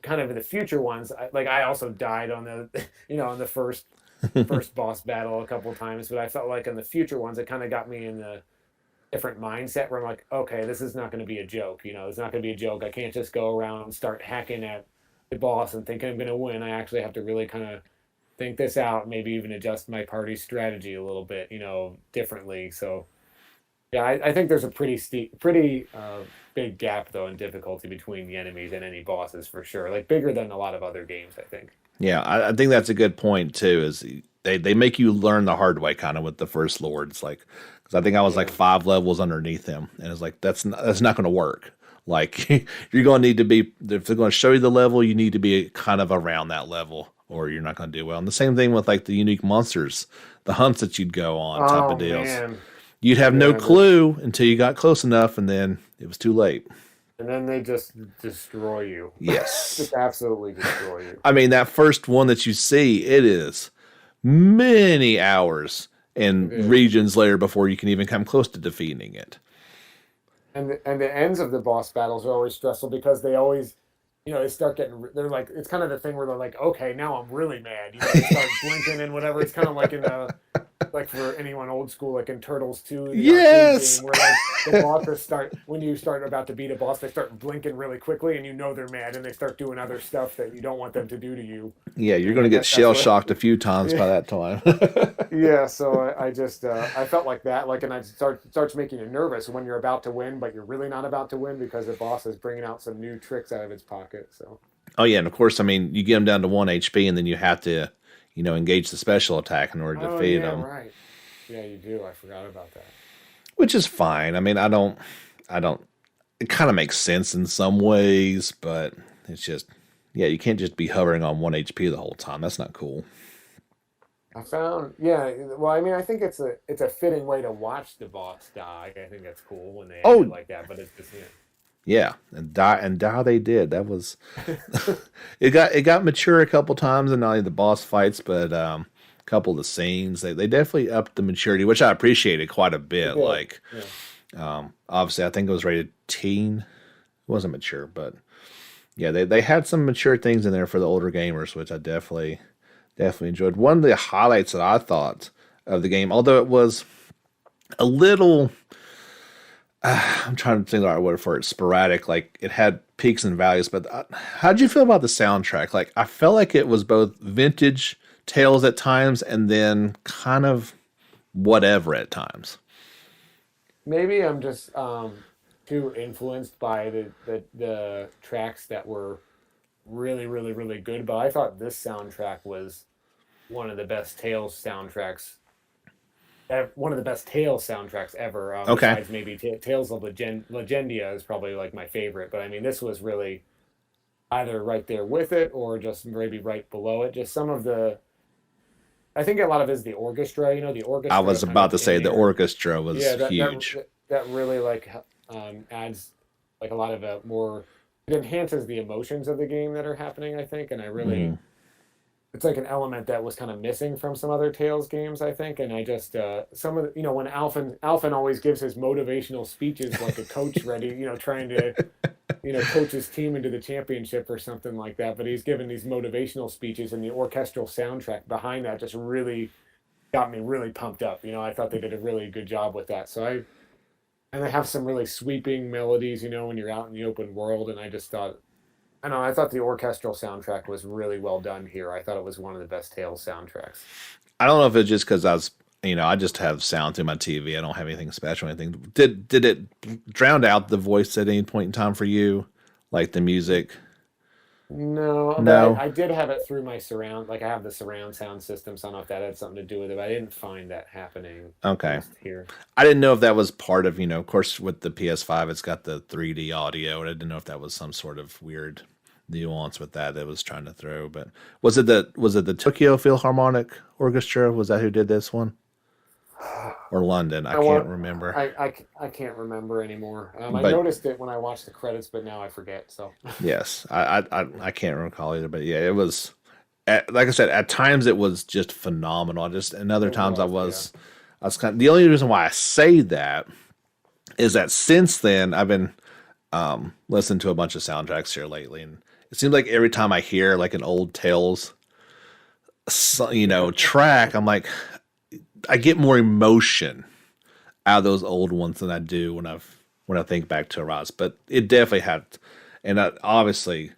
kind of in the future ones, I also died on the on the first boss battle a couple of times, but I felt like in the future ones it kind of got me in the different mindset where I'm like, okay, this is not going to be a joke. It's not going to be a joke. I can't just go around and start hacking at the boss and thinking I'm going to win. I actually have to really kind of think this out, maybe even adjust my party strategy a little bit, differently. So yeah, I think there's a pretty big gap though in difficulty between the enemies and any bosses for sure. Like bigger than a lot of other games, I think. Yeah, I think that's a good point too. Is they make you learn the hard way, kind of with the first lords, like because I think I was like Yeah. 5 levels underneath him, and it's like that's not going to work. Like you're going to need to be if they're going to show you the level, you need to be kind of around that level, or you're not going to do well. And the same thing with like the unique monsters, the hunts that you'd go on, type Oh of deals. man, You'd have no yeah, clue until you got close enough, and then it was too late. and then they just destroy you, Yes. just absolutely destroy you. I mean, that first one that you see, it is many hours It and is. regions later before you can even come close to defeating it. And the ends of the boss battles are always stressful because they always, they start getting. They're like it's kind of the thing where they're like, okay, now I'm really mad. They start blinking and whatever. It's kind of like in like for anyone old school, like in Turtles 2, the arcade Yes. game, where like the bosses start when you start about to beat a boss, they start blinking really quickly, and they're mad, and they start doing other stuff that you don't want them to do to you. Yeah, you're And going I to get guess that's shell what. shocked a few times by Yeah. that time. Yeah, so I just I felt like that, like, and I starts making you nervous when you're about to win, but you're really not about to win because the boss is bringing out some new tricks out of its pocket. So Oh, yeah. And of course, I mean, you get them down to 1 HP, and then you have to, engage the special attack in order to oh defeat yeah, them, right, yeah, you do. I forgot about that. which is fine. I mean, I don't, it kind of makes sense in some ways, but it's just, yeah, you can't just be hovering on 1 HP the whole time. That's not cool. I found, yeah. Well, I mean, I think it's a fitting way to watch the boss die. I think that's cool when they end it Oh, like that. But it's just yeah, and die they did. That was it got mature a couple times, and not only the boss fights, but a couple of the scenes. They definitely upped the maturity, which I appreciated quite a it bit. did. Like Yeah. Obviously, I think it was rated teen. It wasn't mature, but yeah, they had some mature things in there for the older gamers, which I definitely enjoyed. One of the highlights that I thought of the game, although it was a little, I'm trying to think the right word for it, sporadic. Like it had peaks and valleys. But how did you feel about the soundtrack? Like I felt like it was both vintage Tales at times and then kind of whatever at times. Maybe I'm just too influenced by the tracks that were really good. But I thought this soundtrack was one of the best Tales soundtracks, one of the best Tales soundtracks ever. Okay. Besides maybe Tales of Legendia is probably like my favorite. But I mean, this was really either right there with it or just maybe right below it. Just some of the, I think a lot of it is the orchestra. You know, the I orchestra was kind about of to in say the there. orchestra was Yeah, huge. that really like adds like a lot of more. It enhances the emotions of the game that are happening. I think, and I really, Mhm. it's like an element that was kind of missing from some other Tales games. I think, and I just some of the, when Alphen always gives his motivational speeches like a coach ready, trying to coach his team into the championship or something like that. But he's given these motivational speeches, and the orchestral soundtrack behind that just really got me really pumped up. I thought they did a really good job with that. And they have some really sweeping melodies, when you're out in the open world. And I just thought, I know, I thought the orchestral soundtrack was really well done here. I thought it was one of the best Tales soundtracks. I don't know if it's just because I just have sound through my TV. I don't have anything special or anything. Did it drown out the voice at any point in time for you? Like the music? No, but No? I did have it through my surround, like I have the surround sound system, so I don't know if that had something to do with it, but I didn't find that happening Okay. just here. I didn't know if that was part of, of course, with the PS5, it's got the 3D audio, and I didn't know if that was some sort of weird nuance with that was trying to throw. But was it the Tokyo Philharmonic Orchestra? Was that who did this one? Or London? I I can't want, remember. I can't remember anymore. I But noticed it when I watched the credits, but now I forget. So yes, I can't recall either. But yeah, it was like I said, at times it was just phenomenal. Just and other it times was, yeah. I was kind of, the only reason why I say that is that since then I've been listening to a bunch of soundtracks here lately, and it seems like every time I hear like an old Tales, track, I'm like, I get more emotion out of those old ones than I do when I think back to Arise. But it definitely had, and obviously,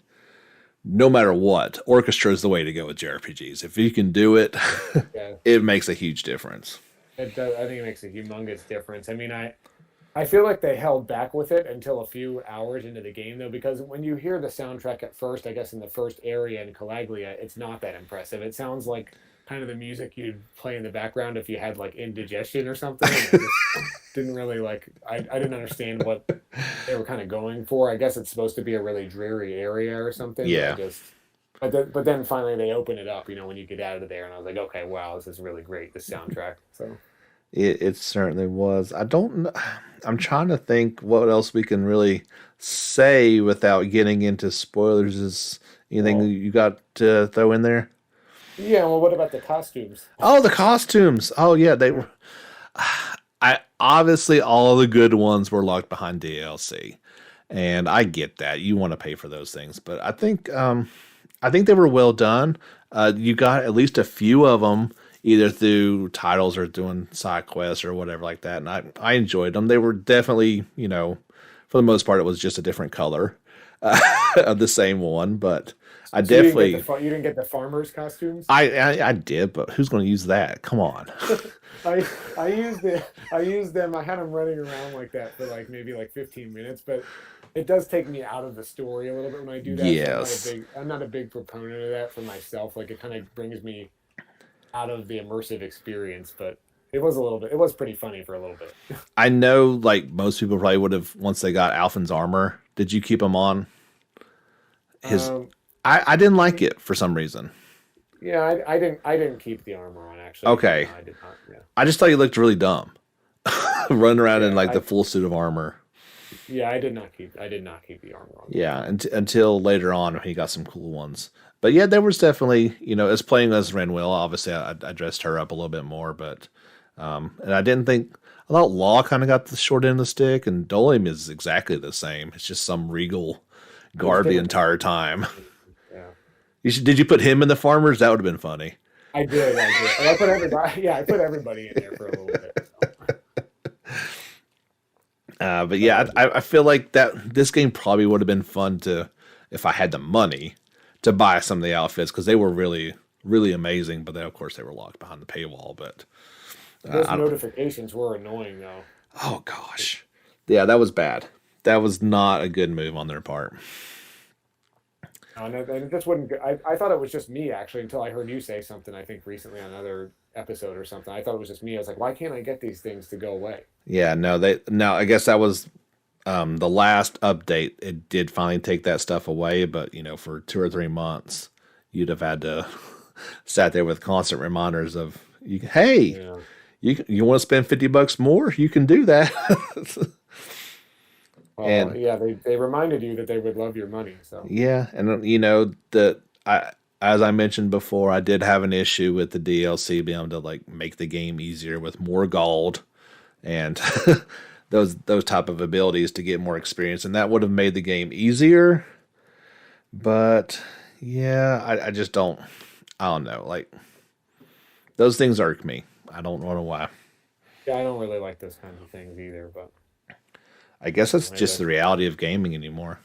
no matter what, orchestra is the way to go with JRPGs. If you can do it, Yeah, it makes a huge difference. it does. I think it makes a humongous difference. I mean, I feel like they held back with it until a few hours into the game, though, because when you hear the soundtrack at first, I guess in the first area in Calaglia, it's not that impressive. It sounds like kind of the music you'd play in the background if you had like indigestion or something. And I just didn't really like. I didn't understand what they were kind of going for. I guess it's supposed to be a really dreary area or something, but I Yeah, just. But then finally they open it up, when you get out of there, and I was like, okay, wow, this is really great, this soundtrack. So it certainly was. I don't know. I'm trying to think what else we can really say without getting into spoilers. Is anything well, you got to throw in there? yeah. Well, what about the costumes? Oh, the costumes. Oh, yeah, they were. I obviously all the good ones were locked behind DLC, and I get that you want to pay for those things, but I think they were well done. You got at least a few of them either through titles or doing side quests or whatever like that, and I enjoyed them. They were definitely for the most part it was just a different color of the same one, but I So you didn't get definitely you didn't get the farmers costumes. I did, but who's going to use that? Come on. I I used them. I had them running around like that for like maybe like 15 minutes, but it does take me out of the story a little bit when I do that. So Yes. I'm not a big proponent of that for myself. Like it kind of brings me out of the immersive experience, but it was pretty funny for a little bit. I know, like most people probably would have once they got Alphen's armor. Did you keep him on his? Um, I didn't like it for some reason. yeah, I didn't keep the armor on actually. No, Okay, I did not. Yeah, I just thought he looked really dumb, running around in yeah, like the full suit of armor. yeah, I did not keep the armor on. Yeah, until later on when he got some cool ones. But yeah, there was definitely as playing as Renwell. Obviously, I dressed her up a little bit more, but and I didn't think I thought Law kind of got the short end of the stick, and Dolium is exactly the same. It's just some regal guard the entire time. Yeah. Did you put him in the farmers? That would have been funny. I did. And I put everybody. Yeah, I put everybody in there for a little bit. So. But yeah, I feel like that this game probably would have been fun to, if I had the money, to buy some of the outfits because they were really, really amazing. But then, of course, they were locked behind the paywall. But those notifications were annoying, though. Oh gosh, yeah, that was bad. That was not a good move on their part. And it just wouldn't. I thought it was just me actually until I heard you say something. I think recently on another episode or something. I thought it was just me. I was like, why can't I get these things to go away? Yeah, no, I guess that was the last update. It did finally take that stuff away, but for 2 or 3 months, you'd have had to sat there with constant reminders of, hey, Yeah. you want to spend $50 more? You can do that. And yeah, they reminded you that they would love your money. So yeah, and as I mentioned before, I did have an issue with the DLC being able to like make the game easier with more gold and those type of abilities to get more experience, and that would have made the game easier. But yeah, I just don't. I don't know. Like those things irk me. I don't know why. Yeah, I don't really like those kinds of things either. But I guess that's just the reality of gaming anymore.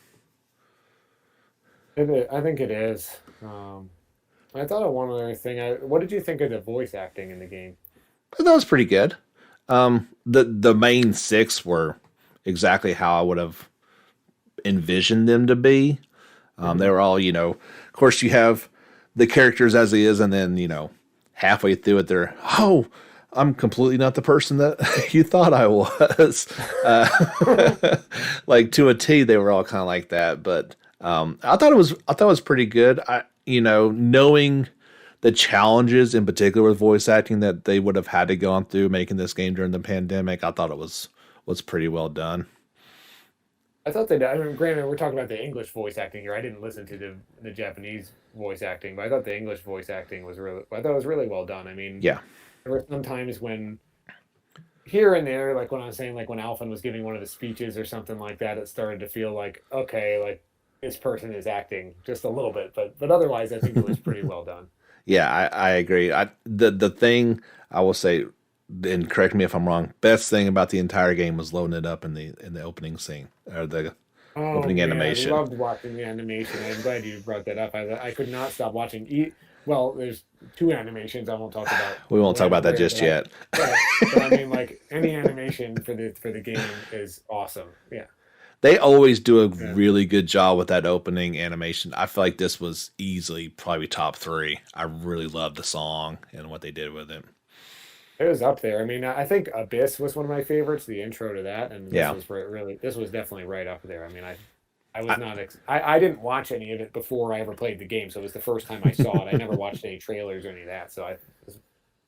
I think it is. I thought of one other thing. What did you think of the voice acting in the game? But that was pretty good. The main 6 were exactly how I would have envisioned them to be. They were all, of course you have the characters as he is, and then, halfway through it, they're, oh, I'm completely not the person that you thought I was. Like to a T, they were all kind of like that. But I thought it was pretty good. Knowing the challenges in particular with voice acting that they would have had to go on through making this game during the pandemic, I thought it was pretty well done. I thought that. I mean, granted, we're talking about the English voice acting here. I didn't listen to the Japanese voice acting, but I thought the English voice acting was really. I thought it was really well done. I mean, yeah. There were some times when here and there, like when I was saying, like when Alphen was giving one of the speeches or something like that, it started to feel like, okay, like this person is acting just a little bit, but otherwise, I think it was pretty well done. Yeah, I agree. The thing I will say, and correct me if I'm wrong, best thing about the entire game was loading it up in the opening scene or the opening animation. I loved watching the animation. I'm glad you brought that up. I could not stop watching. Well, there's 2 animations I won't talk about. We won't talk about that just yet. But I mean, like any animation for the game is awesome. Yeah. They always do a really good job with that opening animation. I feel like this was easily probably top 3. I really loved the song and what they did with it. It was up there. I mean, I think Abyss was one of my favorites, the intro to that, and this was definitely right up there. I mean, I didn't watch any of it before I ever played the game, so it was the first time I saw it. I never watched any trailers or any of that, so I was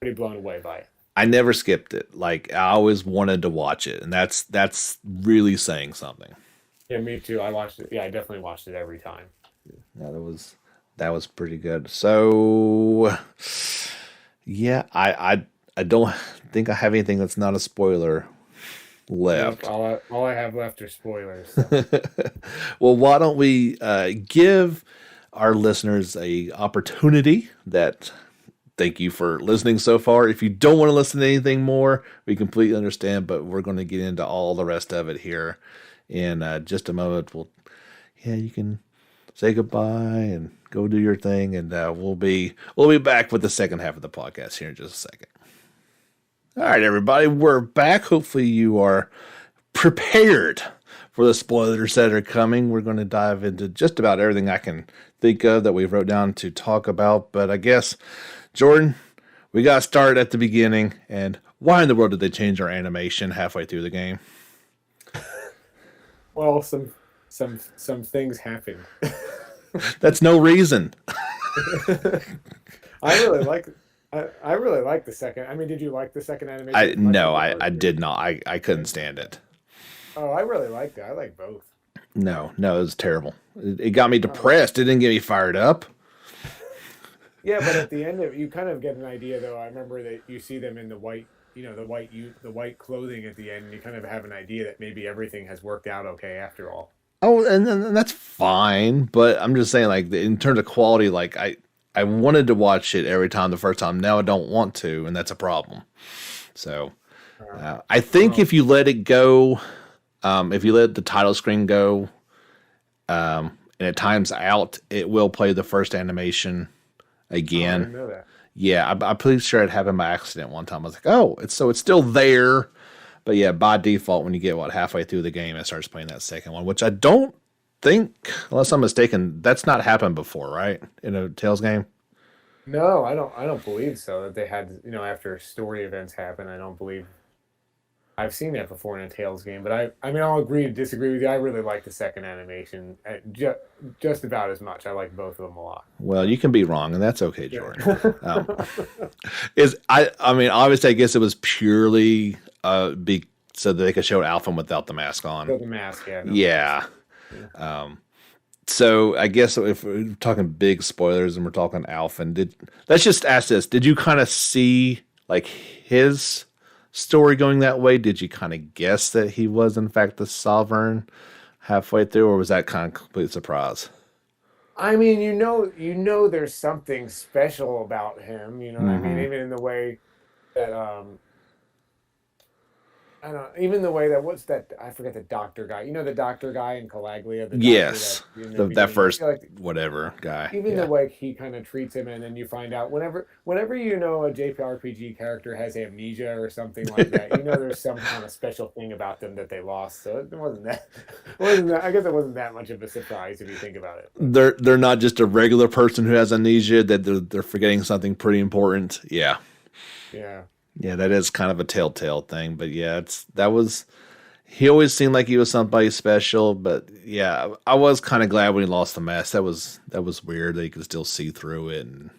pretty blown away by it. I never skipped it. Like I always wanted to watch it, and that's really saying something. Yeah, me too. I watched it. Yeah, I definitely watched it every time. Yeah, that was pretty good. So, yeah, I don't think I have anything that's not a spoiler left. Yep, all I have left are spoilers. So. Well, why don't we give our listeners a opportunity that. Thank you for listening so far. If you don't want to listen to anything more, we completely understand, but we're going to get into all the rest of it here in just a moment. You can say goodbye and go do your thing, and we'll be back with the second half of the podcast here in just a second. All right, everybody, we're back. Hopefully you are prepared for the spoilers that are coming. We're going to dive into just about everything I can think of that we wrote down to talk about, but I guess Jordan, we got to start at the beginning. And why in the world did they change our animation halfway through the game? Well, some things happened. That's no reason. I really like the second. I mean, did you like the second animation? I did not. I couldn't stand it. Oh, I really liked it. I like both. No, it was terrible. It got me depressed. It didn't get me fired up. Yeah, but at the end of you kind of get an idea though. I remember that you see them in the white the white clothing at the end, and you kind of have an idea that maybe everything has worked out okay after all. Oh, and that's fine, but I'm just saying, like, in terms of quality, like, I wanted to watch it every time the first time. Now I don't want to, and that's a problem. So I think Well, if you let it go, if you let the title screen go, and it times out, it will play the first animation oh, I again. didn't know that. Yeah, I'm pretty sure it happened by accident one time. I was like, oh, it's still there. But yeah, by default, when you get halfway through the game, it starts playing that second one, which I don't think, unless I'm mistaken, that's not happened before, right? In a Tales game. No, I don't believe so. That they had, after story events happen, I don't believe I've seen that before in a Tales game. But I mean, I'll agree to disagree with you. I really like the second animation just about as much. I like both of them a lot. Well, you can be wrong, and that's okay, Jordan. Yeah. Um, I mean, obviously, I guess it was purely so that they could show Alpha without the mask on. So the mask, yeah. No Yeah. mask. Yeah. So I guess if we're talking big spoilers and we're talking Alpha, let's just ask this: did you kind of see like his story going that way? Did you kind of guess that he was in fact the Sovereign halfway through, or was that kind of complete surprise? I mean, there's something special about him. You know what I mean? Hmm. Even in the way that I don't know, even the way that what's that? I forget the doctor guy. You know the doctor guy in Calaglia, the doctor that Yes, in the that beginning. I first feel like whatever guy. even the Yeah. way he kind of treats him, and then you find out whenever a JRPG character has amnesia or something like that, there's some kind of special thing about them that they lost. So it wasn't that, it wasn't that. I guess it wasn't that much of a surprise if you think about it. But They're not just a regular person who has amnesia; that they're forgetting something pretty important. Yeah, yeah, yeah, that is kind of a telltale thing. But yeah, that was. He always seemed like he was somebody special, but yeah, I was kind of glad when he lost the mask. That was weird that he could still see through it and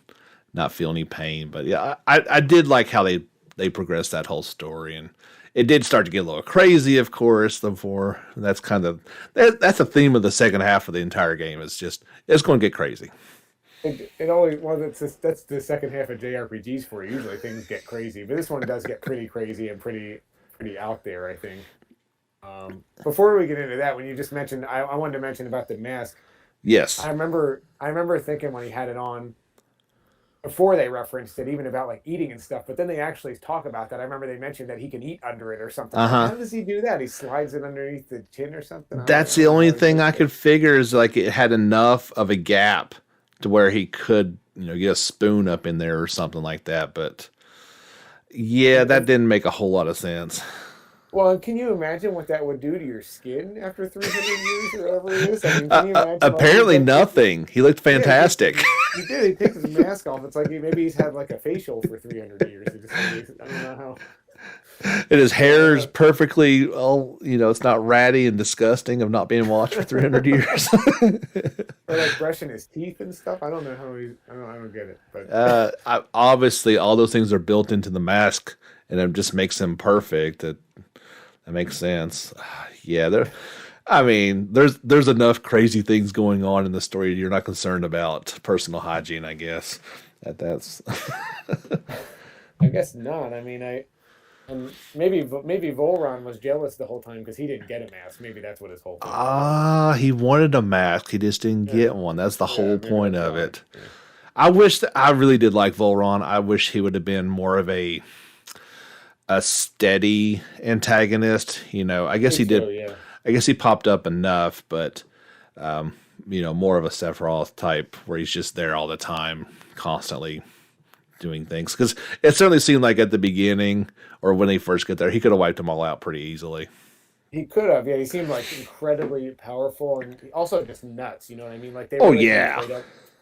not feel any pain. But yeah, I did like how they progressed that whole story, and it did start to get a little crazy, of course. Before that's a theme of the second half of the entire game. It's going to get crazy. it always well that's the second half of JRPGs for you. Usually things get crazy, but this one does get pretty crazy and pretty out there, I think. Before we get into that, when you just mentioned, I wanted to mention about the mask. Yes. I remember thinking when he had it on before they referenced it, even about like eating and stuff. But then they actually talk about that. I remember they mentioned that he can eat under it or something. Uh I'm like, huh. how does he do that? He slides it underneath the chin or something. That's I the don't know only how he thing does I it. could figure is like it had enough of a gap to where he could, get a spoon up in there or something like that. But yeah, that And didn't make a whole lot of sense. well, can you imagine what that would do to your skin after 300 years or whatever it is? I mean, can you imagine like he Apparently takes his nothing. He looked yeah fantastic. he did he takes his mask off. It's like maybe he's had like a facial for 300 years. I don't know how. And his Yeah, I don't hair is know. perfectly, it's not ratty and disgusting of not being washed for 300 years. Or like brushing his teeth and stuff. I don't know how he. I don't get it. But Obviously, all those things are built into the mask, and it just makes him perfect. That makes sense. Yeah, I mean, there's enough crazy things going on in the story. You're not concerned about personal hygiene, I guess. That's I guess not. I mean, and maybe Volron was jealous the whole time because he didn't get a mask. Maybe that's what his whole thing was. he wanted a mask. He just didn't Yeah, get one. That's the yeah. whole Maybe point that's of why. it. Yeah, I really did like Volron. I wish he would have been more of a steady antagonist. I I guess think he so. did. Yeah. I guess he popped up enough, but more of a Sephiroth type where he's just there all the time, constantly doing things. Because it certainly seemed like at the beginning or when they first get there, he could have wiped them all out pretty easily. He could have, yeah. He seemed like incredibly powerful and also just nuts. You know what I mean? Like they Oh really kind of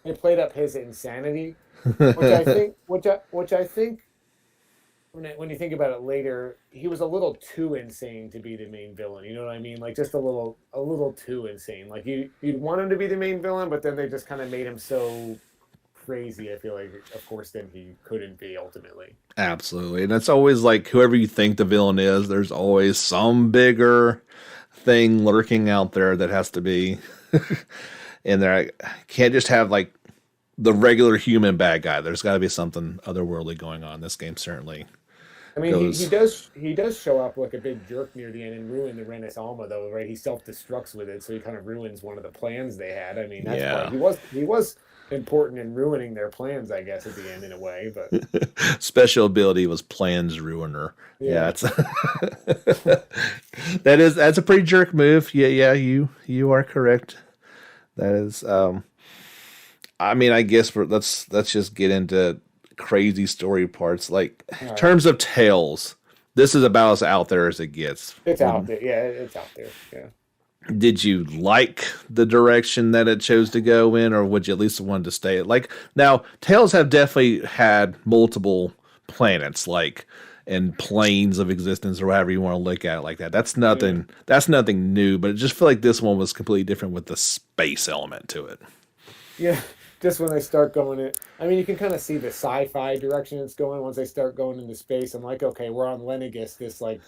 yeah. played up his insanity, which I think when you think about it later, he was a little too insane to be the main villain. You know what I mean? Like just a little too insane. Like you'd want him to be the main villain, but then they just kind of made him so crazy. I feel like, of course, then he couldn't be ultimately. Absolutely. And it's always like whoever you think the villain is, there's always some bigger thing lurking out there that has to be in there. I can't just have like the regular human bad guy. There's got to be something otherworldly going on. This game certainly I mean, goes, he does show up like a big jerk near the end and ruin the Renis Alma though, right? He self-destructs with it, so he kind of ruins one of the plans they had. I mean, that's part yeah. he was important in ruining their plans, I guess, at the end in a way, but Special ability was Plans Ruiner. Yeah, yeah. it's that's a pretty jerk move. Yeah, yeah, you are correct. That is I mean, I guess let's just get into crazy story parts. Like All in right. terms of tales, this is about as out there as it gets. It's out there. Yeah, it's out there. Yeah. Did you like the direction that it chose to go in, or would you at least want to stay? Like now, Tales have definitely had multiple planets, like and planes of existence, or however you want to look at it, like that. That's Yeah. nothing. That's nothing new, but it just feel like this one was completely different with the space element to it. Yeah. Just when they start going in, I mean, you can kind of see the sci-fi direction it's going once they start going into space. I'm like, okay, we're on Lenegis, this like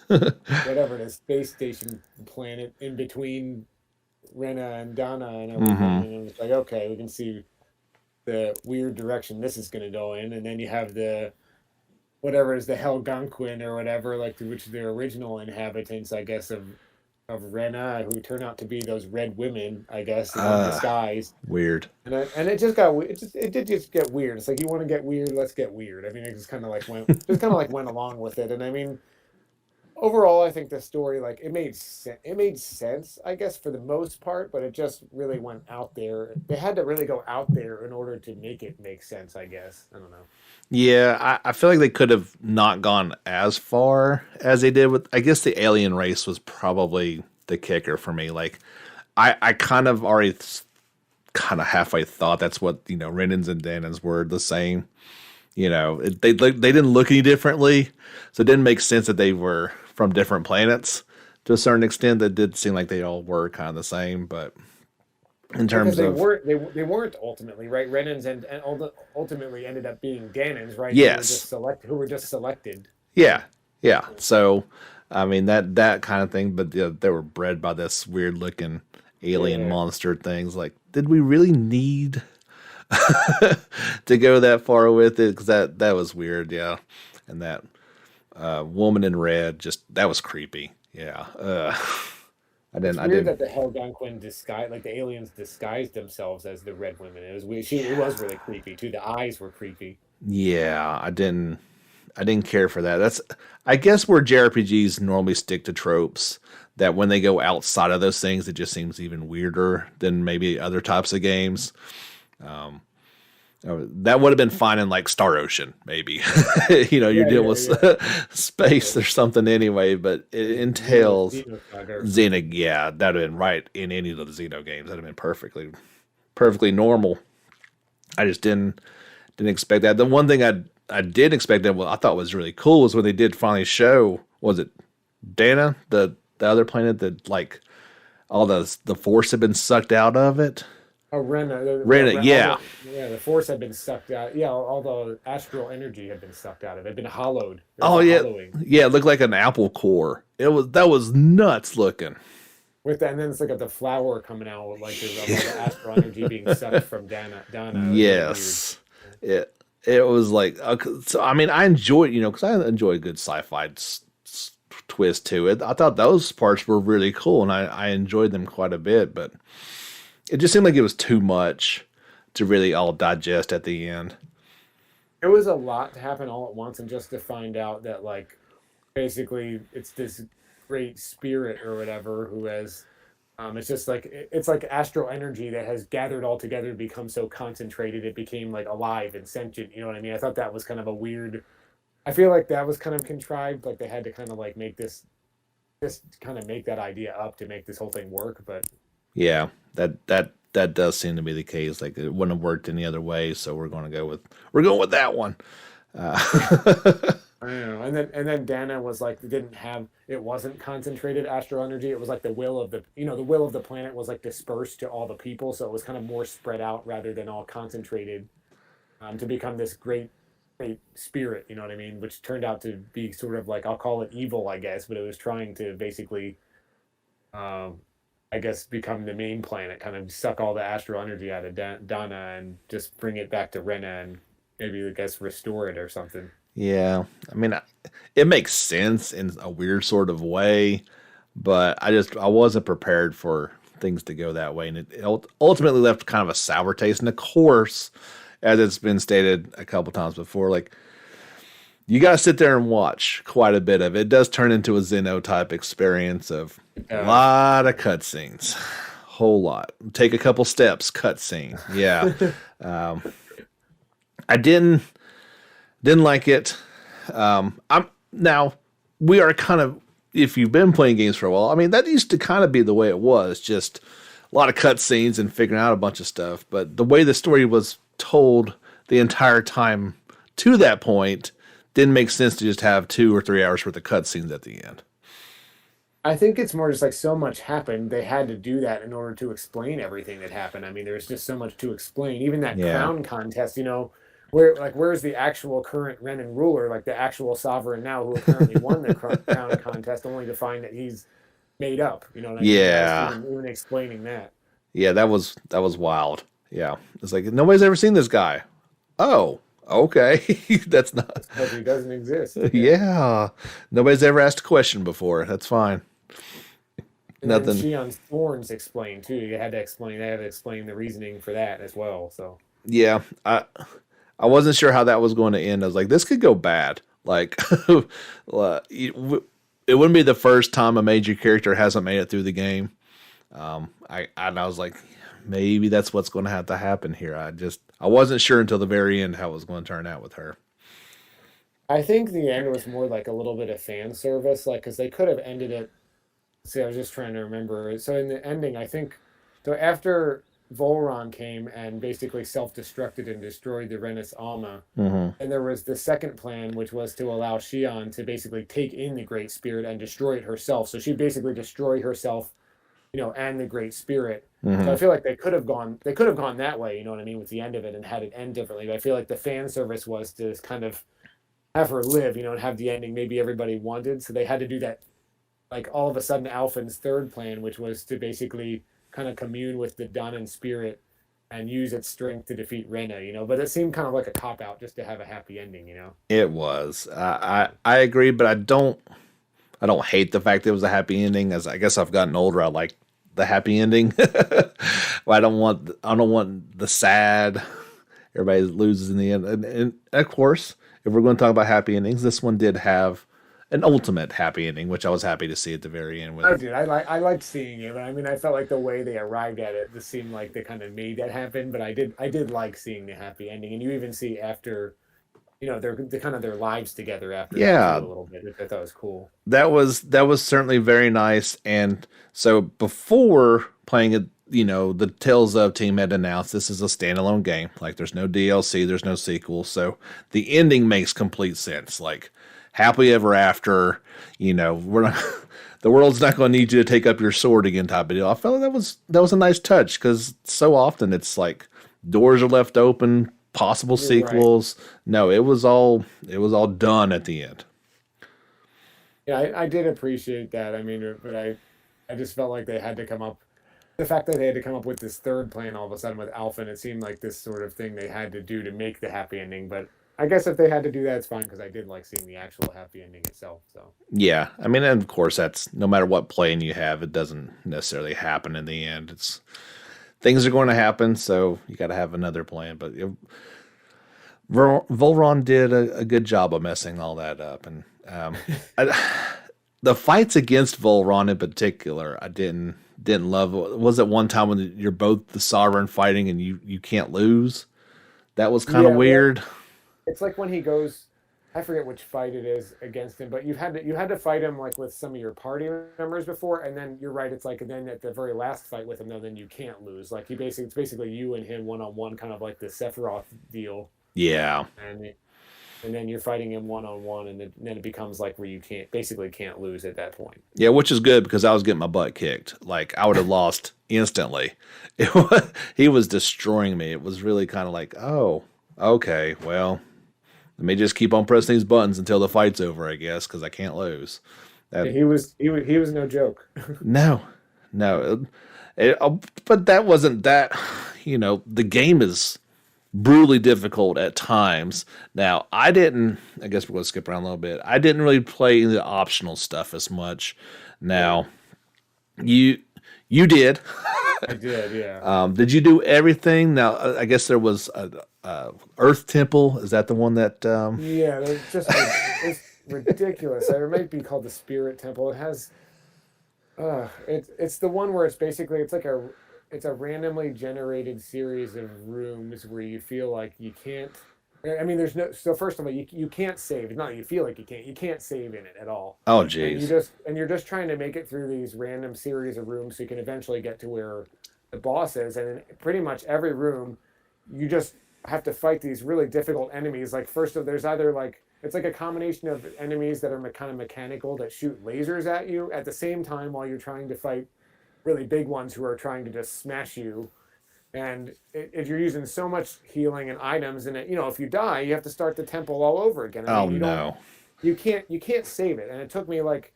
whatever it is, space station planet in between Rena and Donna and everything. Hmm. And it's like, okay, we can see the weird direction this is going to go in. And then you have the whatever is the Helgonquin or whatever, like which the original inhabitants, I guess, of Rena, who turn out to be those red women, I guess, in Uh, disguise. Weird. And it just got it did just get weird. It's like you want to get weird, let's get weird. I mean, it just kind of like went along with it. And I mean, overall, I think the story like it made sense, I guess, for the most part, but it just really went out there. They had to really go out there in order to make it make sense, I guess. I don't know. Yeah, I feel like they could have not gone as far as they did with. I guess the alien race was probably the kicker for me. Like, I kind of already kind of halfway thought that's what Renans and Danans were the same. They didn't look any differently, so it didn't make sense that they were from different planets to a certain extent. That did seem like they all were kind of the same, but in Because terms of they weren't ultimately right. Renans and ultimately ended up being Danans, right? yes, Who were just selected. yeah, yeah. So I mean that kind of thing, but they were bred by this weird looking alien Yeah. monster things. Like, did we really need to go that far with it? Because that was weird, yeah. And that woman in red, just that was creepy. Yeah, I didn't. It's I weird didn't. that the Helgonquin disguise, like the aliens disguised themselves as the red women. It was weird. It was really creepy too. The eyes were creepy. Yeah, I didn't. I didn't care for that. That's, I guess, where JRPGs normally stick to tropes. That when they go outside of those things, it just seems even weirder than maybe other types of games. Um, that would have been fine in like Star Ocean, maybe. You're Yeah, dealing yeah, with yeah. space or something anyway. But it entails Xenosaga or something. Xena. Yeah, that'd have been right in any of the Xeno games. That'd have been perfectly normal. I just didn't expect that. The one thing I did expect that I thought was really cool was when they did finally show, was it Dana, the other planet that like all the force had been sucked out of it. Oh, Rena, Rena, all yeah. the force had been sucked out. Yeah, all the astral energy had been sucked out of it. Had been hollowed. There was Oh a yeah, hollowing yeah. It looked like an apple core. That was nuts looking. with that, and then it's like the flower coming out with like there's all the astral energy being sucked from Dana. It was really weird. Yes, it was like so. I mean, I enjoyed because I enjoy a good sci-fi twist to it. I thought those parts were really cool, and I enjoyed them quite a bit. But it just seemed like it was too much to really all digest at the end. It was a lot to happen all at once, and just to find out that like basically it's this great spirit or whatever who has it's just like it's like astral energy that has gathered all together to become so concentrated it became like alive and sentient. You know what I mean? I thought that was kind of a weird. I feel like that was kind of contrived. Like they had to kind of like make this kind of make that idea up to make this whole thing work. But Yeah, that does seem to be the case. Like it wouldn't have worked any other way, so we're going with that one. I don't know. And then Dana was like didn't have it wasn't concentrated astral energy. It was like the will of the will of the planet was like dispersed to all the people, so it was kind of more spread out rather than all concentrated to become this great spirit. You know what I mean? Which turned out to be sort of like I'll call it evil, I guess, but it was trying to basically, um, I guess, become the main planet, kind of suck all the astral energy out of Dana and just bring it back to Rena and maybe I guess restore it or something. Yeah. I mean, it makes sense in a weird sort of way, but I wasn't prepared for things to go that way, and it ultimately left kind of a sour taste. And of course, as it's been stated a couple times before, like you got to sit there and watch quite a bit of it. It does turn into a Xeno type experience of a lot of cutscenes, whole lot. Take a couple steps, cutscene. Yeah, I didn't like it. I'm now we are kind of, if you've been playing games for a while, I mean that used to kind of be the way it was, just a lot of cutscenes and figuring out a bunch of stuff. But the way the story was told the entire time to that point didn't make sense to just have 2 or 3 hours worth of cutscenes at the end. I think it's more just like so much happened. They had to do that in order to explain everything that happened. I mean, there's just so much to explain. Even that Yeah, crown contest, where's the actual current Renan ruler, like the actual sovereign now who apparently won the crown contest, only to find that he's made up. You know what I mean? Just yeah, even explaining that. yeah. That was wild. Yeah, it's like nobody's ever seen this guy. Oh, okay, that's not. Because he doesn't exist. Yeah. Yeah, nobody's ever asked a question before. That's fine. And then Nothing. Shion's thorns explained too. They had to explain the reasoning for that as well. So Yeah, I wasn't sure how that was going to end. I was like, this could go bad. Like, it wouldn't be the first time a major character hasn't made it through the game. I was like, maybe that's what's going to have to happen here. I wasn't sure until the very end how it was going to turn out with her. I think the end was more like a little bit of fan service, like because they could have ended it. See, I was just trying to remember. So in the ending, I think so after Volron came and basically self-destructed and destroyed the Renis Alma, Hmm. and there was the second plan, which was to allow Shion to basically take in the Great Spirit and destroy it herself. So she basically destroy herself, and the Great Spirit. So Hmm. I feel like they could have gone that way, you know what I mean, with the end of it and had it end differently. But I feel like the fan service was to kind of have her live, and have the ending maybe everybody wanted. So they had to do that, like all of a sudden Alphen's third plan, which was to basically kind of commune with the Danan spirit and use its strength to defeat Rena, But it seemed kind of like a cop out just to have a happy ending. It was. I agree, but I don't hate the fact that it was a happy ending. As I guess I've gotten older, I like the happy ending. Well, I don't want the sad. Everybody loses in the end, and of course, if we're going to talk about happy endings, this one did have an ultimate happy ending, which I was happy to see at the very end I with. did. I liked seeing it, but I mean, I felt like the way they arrived at it, this seemed like they kind of made that happen. But I did like seeing the happy ending, and you even see after, their kind of their lives together after that too Yeah, a little bit, which I thought was cool. that was certainly very nice. And so before playing it, the Tales of team had announced this is a standalone game. Like there's no DLC, there's no sequel. So the ending makes complete sense. Like happily ever after, we're not the world's not going to need you to take up your sword again type of deal. I felt like that was a nice touch because so often it's like doors are left open, possible You're right. sequels. No, it was all done at the end. Yeah, I did appreciate that. I mean, but I just felt like they had to come up. The fact that they had to come up with this third plan all of a sudden with Alpha, and it seemed like this sort of thing they had to do to make the happy ending. But I guess if they had to do that, it's fine because I did like seeing the actual happy ending itself. So Yeah, I mean, and of course, that's no matter what plan you have, it doesn't necessarily happen in the end. It's things are going to happen, so you got to have another plan. But Volron did a good job of messing all that up, and the fights against Volron in particular, I didn't love. Was it one time when you're both the sovereign fighting and you can't lose? That was kind of yeah, well, weird. it's like when he goes. I forget which fight it is against him, but you had to fight him like with some of your party members before, and then you're right. It's like and then at the very last fight with him, though, then you can't lose. Like it's basically you and him one on one, kind of like the Sephiroth deal, Yeah, and and then you're fighting him one on one, and then it becomes like where you can't lose at that point. yeah, which is good because I was getting my butt kicked. Like I would have lost instantly. He was destroying me. It was really kind of like, oh, okay, well, let me just keep on pressing these buttons until the fight's over, I guess, because I can't lose. That He was no joke. no, no, but that wasn't that. The game is brutally difficult at times. Now, I guess we're going to skip around a little bit. I didn't really play the optional stuff as much. Now, you did. I did, yeah. Did you do everything? Now, I guess there was a Earth Temple. Is that the one that? Yeah, it's ridiculous. It might be called the Spirit Temple. It has, it's the one where it's a randomly generated series of rooms where you feel like you can't. I mean, so first of all, you can't save. It's not that you feel like you can't save in it at all. Oh, And geez. you're just trying to make it through these random series of rooms so you can eventually get to where the boss is. And in pretty much every room, you just have to fight these really difficult enemies. Like there's either like it's like a combination of enemies that are kind of mechanical that shoot lasers at you at the same time while you're trying to fight really big ones who are trying to just smash you. And if you're using so much healing and items, and if you die, you have to start the temple all over again. I Oh, mean, no. you can't save it. And it took me like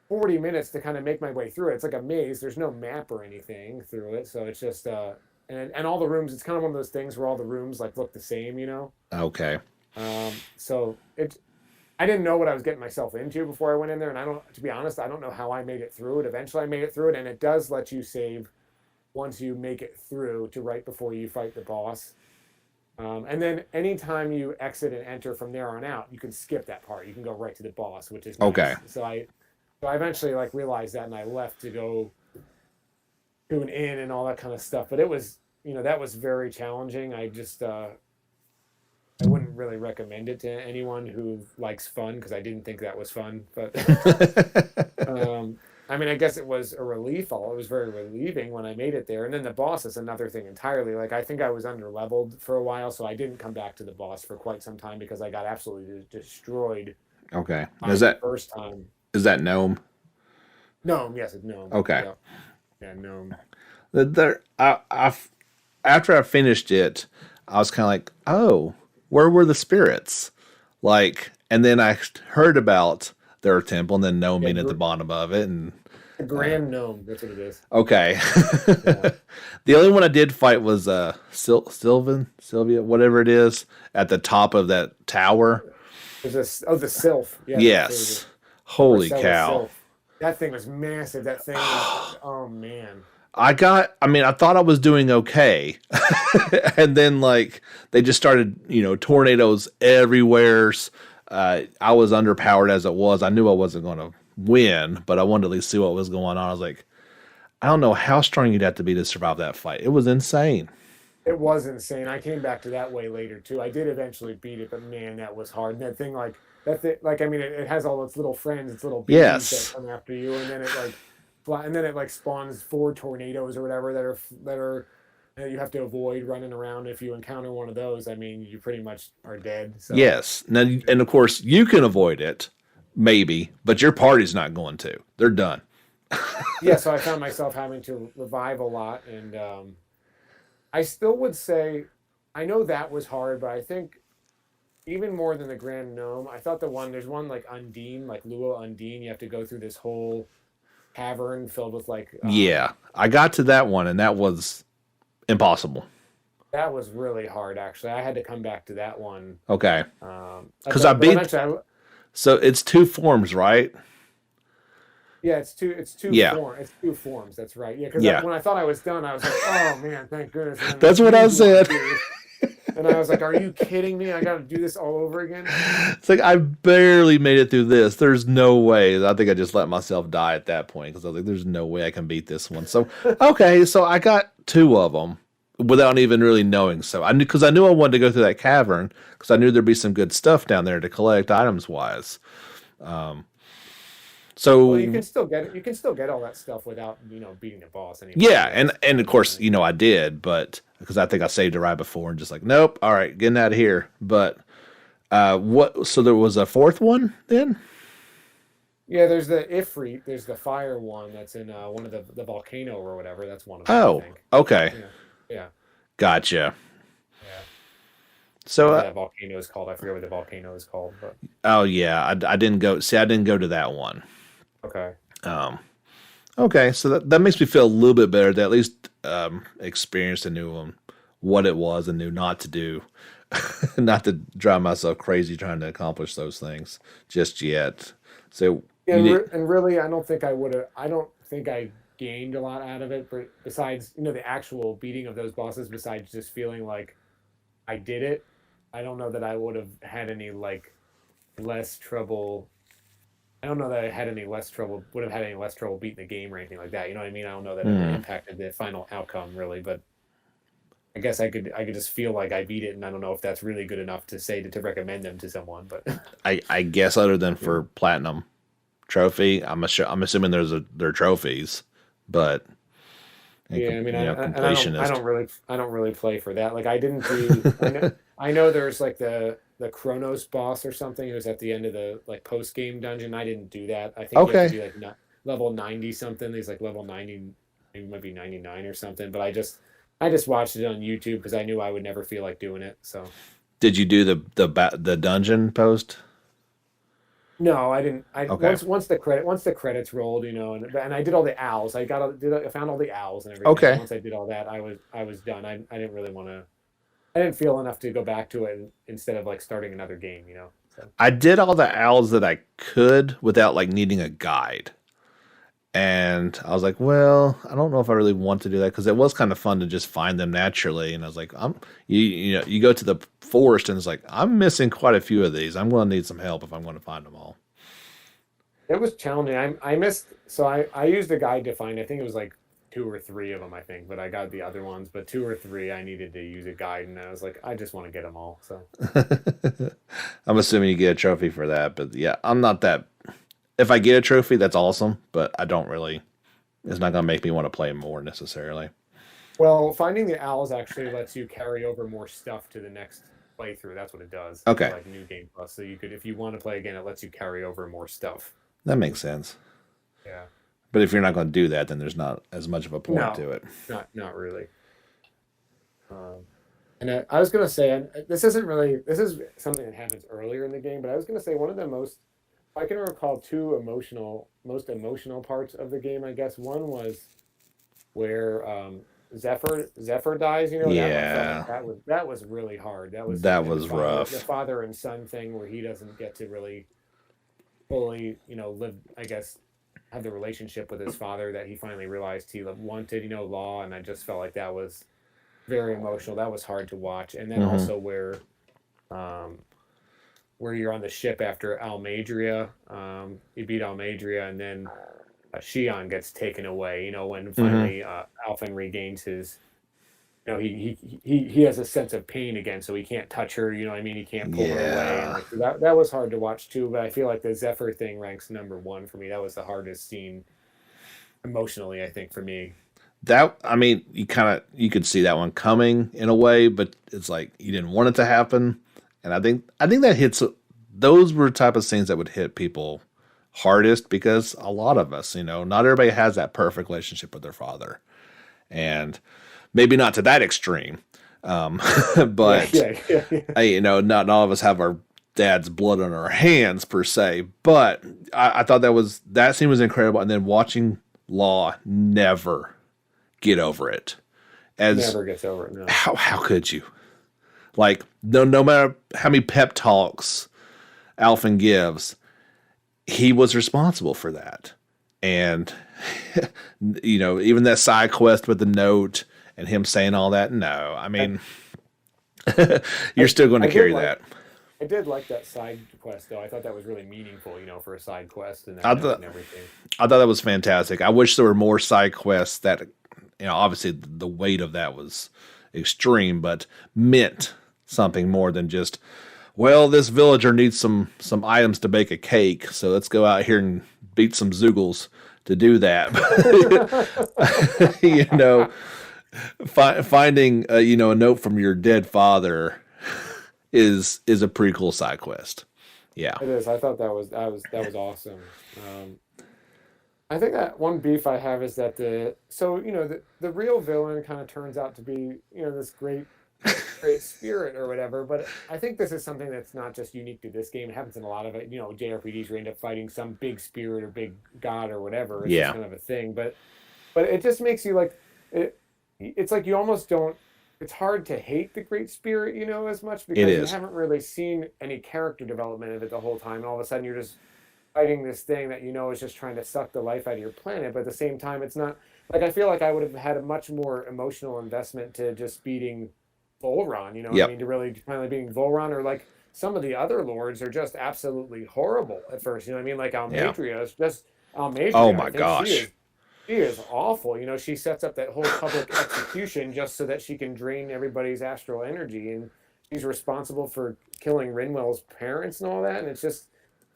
40 minutes to kind of make my way through it. It's like a maze. There's no map or anything through it, so it's just and all the rooms. It's kind of one of those things where all the rooms like look the same. Okay. So I didn't know what I was getting myself into before I went in there, and to be honest, I don't know how I made it through it. Eventually, I made it through it, and it does let you save once you make it through to right before you fight the boss. And then anytime you exit and enter from there on out, you can skip that part. You can go right to the boss, which is nice. Okay. So I eventually like realized that, and I left to go to an inn and all that kind of stuff. But it was, that was very challenging. I wouldn't really recommend it to anyone who likes fun because I didn't think that was fun. But I mean, I guess it was a relief. It was very relieving when I made it there. And then the boss is another thing entirely. Like I think I was under leveled for a while, so I didn't come back to the boss for quite some time because I got absolutely destroyed. Okay. First time? Is that Gnome? Gnome, yes, it's Gnome. Okay. Yeah, Gnome. After I finished it, I was kind of like, oh, where were the spirits? Like, and then I heard about their temple, and then Gnome being at the bottom of it, and the Grand Gnome. That's what it is. Okay. Yeah. The only one I did fight was Sylvia, whatever it is, at the top of that tower. The Sylph. Yeah, yes. Holy cow. Sylph. That thing was massive. That thing was, oh man. I thought I was doing okay. And then like they just started, tornadoes everywhere. I was underpowered as it was. I knew I wasn't going to win, but I wanted to at least see what was going on. I was like, I don't know how strong you'd have to be to survive that fight. It was insane. It was insane. I came back to that way later too. I did eventually beat it, but man, that was hard. And that thing, I mean, it has all its little friends, its little babies that come after you, and then it spawns 4 tornadoes or whatever that you have to avoid running around. If you encounter one of those, I mean, you pretty much are dead. So. Yes. Now, and of course, you can avoid it, maybe, but your party's not going to. They're done. Yeah, so I found myself having to revive a lot, and I still would say, I know that was hard, but I think even more than the Grand Gnome, I thought there's one like Undine, like Lua Undine. You have to go through this whole cavern filled with like. Yeah, I got to that one, and that was impossible. That was really hard, actually. I had to come back to that one. Okay. Because I beat. So it's 2 forms, right? Yeah, it's two Yeah. forms. It's 2 forms. That's right. Yeah, because when I thought I was done, I was like, "Oh man, thank goodness." That's what I said. And I was like, "Are you kidding me? I got to do this all over again?" It's like I barely made it through this. There's no way. I think I just let myself die at that point because I was like, "There's no way I can beat this one." So okay, so I got 2 of them without even really knowing. So I knew I wanted to go through that cavern because I knew there'd be some good stuff down there to collect items wise. So you can still get it. You can still get all that stuff without beating the boss anymore. Yeah, and of course I did, but because I think I saved it right before and just like nope, all right, getting out of here. But what? So there was a 4th one then? Yeah, there's the Ifrit. There's the fire one that's in one of the volcano or whatever. That's one of them. Oh, I think. Okay. Yeah. Gotcha. Yeah. So that volcano is called. I forget what the volcano is called, but. Oh yeah, I didn't go. See, I didn't go to that one. Okay. Okay, so that makes me feel a little bit better. That at least experienced a new one what it was and knew not to do, not to drive myself crazy trying to accomplish those things just yet. So you And need, and really, I don't think I would have. I don't think I gained a lot out of it, but besides, the actual beating of those bosses, besides just feeling like I did it, I don't know that I would have had any like less trouble. I don't know that I had any less trouble. Would have had any less trouble beating the game or anything like that. You know what I mean? I don't know that it hmm. impacted the final outcome really, but I guess I could just feel like I beat it, and I don't know if that's really good enough to say to recommend them to someone, but. I guess other than for platinum trophy, I'm assuming there are trophies, but Yeah, I mean, I completionist. don't really play for that. Like, I didn't do. I know there's like the Chronos boss or something who's at the end of the like post game dungeon. I didn't do that. I think you have to Okay. be like level 90 something. He's like level 90, maybe might be 99 or something. But I just watched it on YouTube because I knew I would never feel like doing it. So Did you do the dungeon post? no, I didn't. I Okay. once the credits rolled, and I did all the owls. I found all the owls and everything. So Okay. once I did all that, I was done. I didn't really want to. I didn't feel enough to go back to it instead of like starting another game. So I did all the owls that I could without like needing a guide. And I was like, well, I don't know if I really want to do that because it was kind of fun to just find them naturally. And I was like, you go to the forest and it's like, I'm missing quite a few of these. I'm going to need some help if I'm going to find them all. it was challenging. I missed. So I used a guide to find. I think it was like two or three of them. I think, but I got the other ones. But two or three, I needed to use a guide, and I was like, I just want to get them all. So I'm assuming you get a trophy for that, but yeah, I'm not that. If I get a trophy, that's awesome, but I don't really. It's not going to make me want to play more necessarily. well, finding the owls actually lets you carry over more stuff to the next playthrough. That's what it does for Okay, like New Game Plus. So you could, if you want to play again, it lets you carry over more stuff. that makes sense. Yeah. But if you're not going to do that, then there's not as much of a point No, to it. not really. And I was gonna say, and this isn't really. This is something that happens earlier in the game, but I was gonna say one of the most. I can recall two most emotional parts of the game. I guess one was where Zephyr dies. That one felt like Yeah, that was really hard. That was that and was the rough. father and son thing where he doesn't get to really fully live. I guess have the relationship with his father that he finally realized he wanted. Law, and I just felt like that was very emotional. That was hard to watch. And then Hmm. also um, where you're on the ship after Almadria, you beat Almadria, and then Shion gets taken away. When Hmm. finally Alphen regains his. He has a sense of pain again, so he can't touch her. You know what I mean? He can't pull her away, and Yeah, like that was hard to watch too. But I feel like the Zephyr thing ranks number one for me. That was the hardest scene emotionally, I think, for me. that I mean, you could see that one coming in a way, but it's like you didn't want it to happen, and I think that hits. Those were the type of scenes that would hit people hardest because a lot of us, not everybody has that perfect relationship with their father, and maybe not to that extreme, Yeah, but yeah. not all of us have our dad's blood on our hands per se. But I thought that scene was incredible, and then watching Law never get over it. As Never gets over it. No. how could you? Like no matter how many pep talks Alfin gives, he was responsible for that. And even that side quest with the note and him saying all that. No, I I, mean, you're I, still going to I did carry like that. I did like that side quest though. I thought that was really meaningful, for a side quest and that I note thought and everything. I thought that was fantastic. I wish there were more side quests that, obviously the weight of that was extreme, but meant something more than just, well, this villager needs some items to bake a cake, so let's go out here and beat some Zoogles to do that. you know, finding a note from your dead father is a pretty cool side quest. Yeah. It is. I thought that was awesome. I think that one beef I have is that the real villain kind of turns out to be this great spirit or whatever. But I think this is something that's not just unique to this game. It happens in a lot of it. JRPGs where you end up fighting some big spirit or big god or whatever. It's just Yeah. kind of a thing. But it just makes you like it. It's like you almost don't. it's hard to hate the Great Spirit, as much It because you is. haven't really seen any character development of it the whole time. And all of a sudden, you're just fighting this thing that is just trying to suck the life out of your planet. But at the same time, it's not like I feel like I would have had a much more emotional investment to just beating Volron. You know what I Yep. mean? To really finally beating Volron, or like some of the other lords are just absolutely horrible at first. You know what I mean? Like Yeah. Almadria is just Oh Almadria. I my think she gosh. is. She is awful. She sets up that whole public execution just so that she can drain everybody's astral energy, and she's responsible for killing Rinwell's parents and all that. And it's just,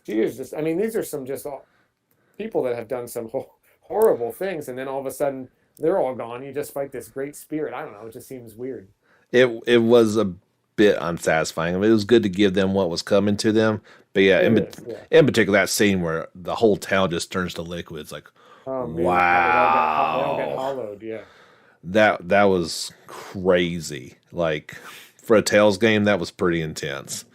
she is just. I mean, these are some just people that have done some horrible things, and then all of a sudden they're all gone. You just fight this great spirit. I don't know. It just seems weird. It was a bit unsatisfying. I mean, it was good to give them what was coming to them, but yeah, It is, yeah. in particular that scene where the whole town just turns to liquid. It's like, Oh man, yeah, they all get wow, hollowed. Yeah, that was crazy. Like for a Tales game, that was pretty intense.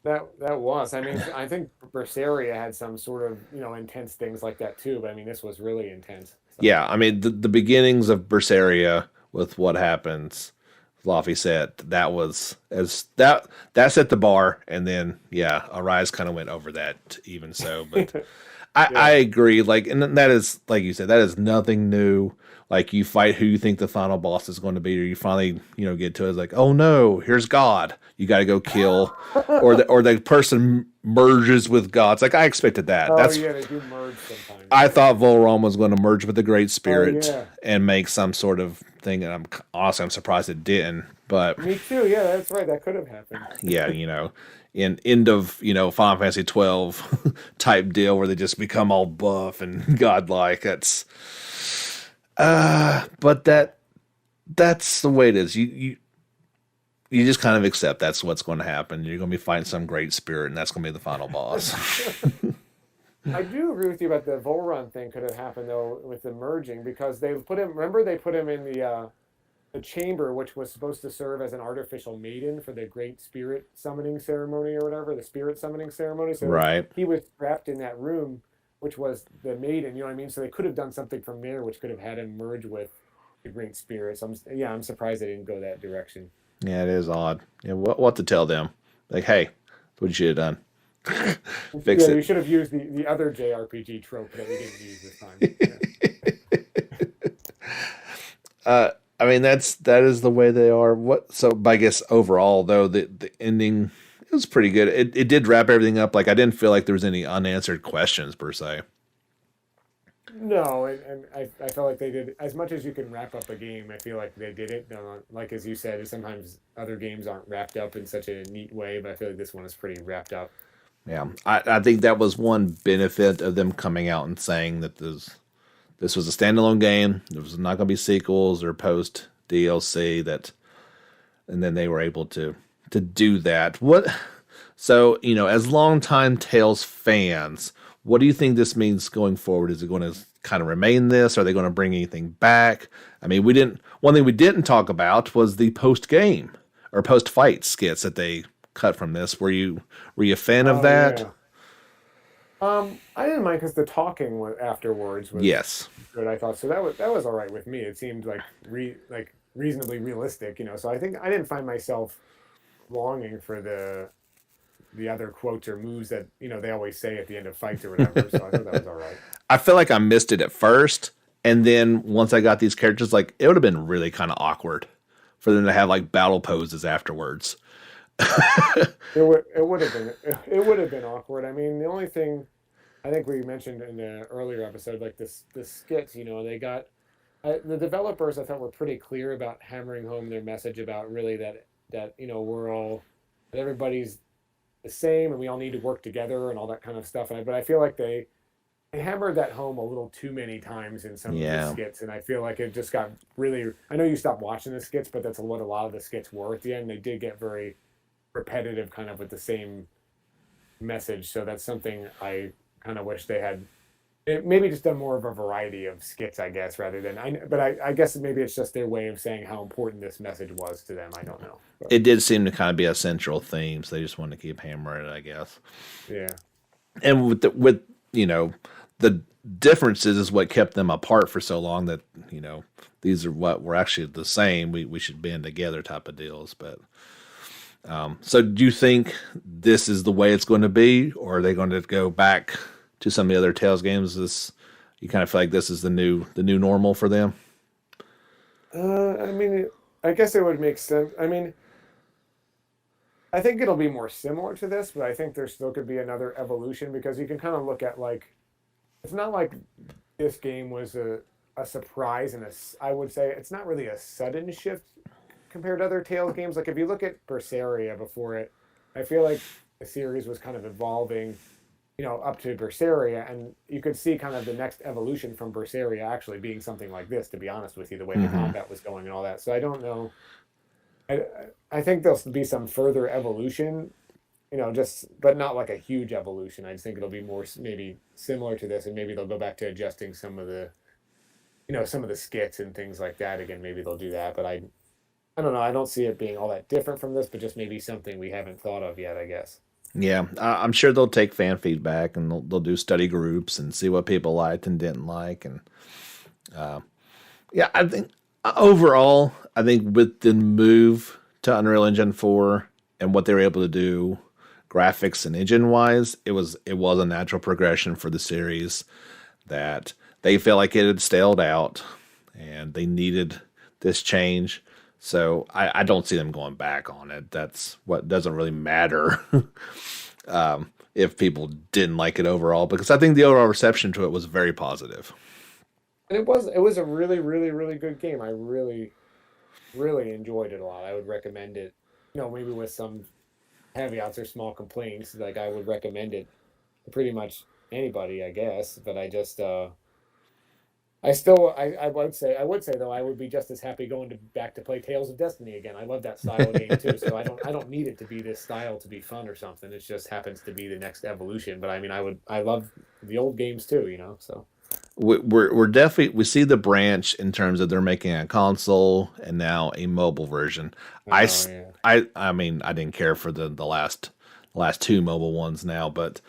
that was. I mean, I think Berseria had some sort of intense things like that too. But I mean, this was really intense. So Yeah, I mean the beginnings of Berseria with what happens, Laffy said that was as that set the bar, and then yeah, Arise kind of went over that even so. But I yeah. agree, like, and that is like you said, that is nothing new. Like you fight who you think the final boss is going to be, or you finally get to it, it's like, oh no, here's God. You got to go kill, or the person merges with God. It's like I expected that. Oh That's yeah, they do merge sometimes. I Yeah. thought Volron was going to merge with the Great Oh Spirit yeah. and make some sort of thing, and I'm surprised it didn't. But Me too. Yeah, that's right. That could have happened. yeah, in end of Final Fantasy 12 type deal where they just become all buff and godlike. But that's the way it is. You just kind of accept that's what's going to happen. You're going to be fighting some great spirit, and that's going to be the final boss. I do agree with you about the Volrun thing could have happened though with the merging because they put him. Remember they put him in the chamber, which was supposed to serve as an artificial maiden for the great spirit summoning ceremony or whatever, the spirit summoning ceremony. So Right. he was trapped in that room, which was the maiden. You know what I mean? So they could have done something from there, which could have had him merge with the great spirit. So I'm surprised they didn't go that direction. Yeah, it is odd. Yeah, what to tell them? Like, hey, that's what you should have done. Fix Yeah, you it. should have used the other JRPG trope that we didn't use this time. Yeah. I mean, that is the way they are. But I guess overall though, the ending it was pretty good. It did wrap everything up. Like I didn't feel like there was any unanswered questions per se. No, and I felt like they did as much as you can wrap up a game. I feel like they did it. Like as you said, sometimes other games aren't wrapped up in such a neat way, but I feel like this one is pretty wrapped up. Yeah, I think that was one benefit of them coming out and saying that this was a standalone game. There was not going to be sequels or post DLC and then they were able to do that. So, as longtime Tales fans, what do you think this means going forward? Is it going to kind of remain this? Are they going to bring anything back? I mean, one thing we didn't talk about was the post game or post fight skits that they cut from this. Were you a fan of Oh that? yeah. I didn't mind because the talking afterwards was Yes. good. I thought so. That was all right with me. It seemed like reasonably realistic. So I think I didn't find myself longing for the other quotes or moves that they always say at the end of fights or whatever. So I thought that was all right. I feel like I missed it at first, and then once I got these characters, like it would have been really kind of awkward for them to have like battle poses afterwards. It would have been awkward. I mean, the only thing I think we mentioned in the earlier episode, like the skits, they got the developers. I thought were pretty clear about hammering home their message about really that we're all that everybody's the same and we all need to work together and all that kind of stuff. But I feel like they hammered that home a little too many times in some of the Yeah, skits, and I feel like it just got really. I know you stopped watching the skits, but that's what a lot of the skits were at the end. They did get very repetitive, kind of with the same message. So that's something I kind of wish they had maybe just done more of a variety of skits, I guess, rather than But I guess maybe it's just their way of saying how important this message was to them. I don't know. But it did seem to kind of be a central theme, so they just wanted to keep hammering it, I guess. yeah, And with you know the differences is what kept them apart for so long. That these are what we're actually the same. We should band together type of deals. But so do you think this is the way it's going to be, or are they going to go back to some of the other Tales games? This you kind of feel like this is the new normal for them? I mean, I guess it would make sense. I mean, I think it'll be more similar to this, but I think there still could be another evolution because you can kind of look at like it's not like this game was a surprise and I would say it's not really a sudden shift compared to other Tales games. Like if you look at Berseria before it, I feel like the series was kind of evolving, up to Berseria, and you could see kind of the next evolution from Berseria actually being something like this. To be honest with you, the way the Hmm. combat was going and all that. So I don't know. I I think there'll be some further evolution, just but not like a huge evolution. I just think it'll be more maybe similar to this, and maybe they'll go back to adjusting some of the skits and things like that again. Maybe they'll do that, but I don't know. I don't see it being all that different from this, but just maybe something we haven't thought of yet, I guess. Yeah, I'm sure they'll take fan feedback and they'll do study groups and see what people liked and didn't like. And yeah, I think overall, I think with the move to Unreal Engine 4 and what they were able to do, graphics and engine wise, it was a natural progression for the series that they felt like it had staled out and they needed this change. So I don't see them going back on it. That's what doesn't really matter if people didn't like it overall, because I think the overall reception to it was very positive. And it was a really, really, really good game. I really, really enjoyed it a lot. I would recommend it, maybe with some caveats or small complaints. Like I would recommend it to pretty much anybody, I guess. But I just I would say though I would be just as happy going back to play Tales of Destiny again. I love that style of game too. So I don't need it to be this style to be fun or something. It just happens to be the next evolution. But I mean I love the old games too, so We're definitely we see the branch in terms of they're making a console and now a mobile version. oh yeah. I mean I didn't care for the last two mobile ones now, but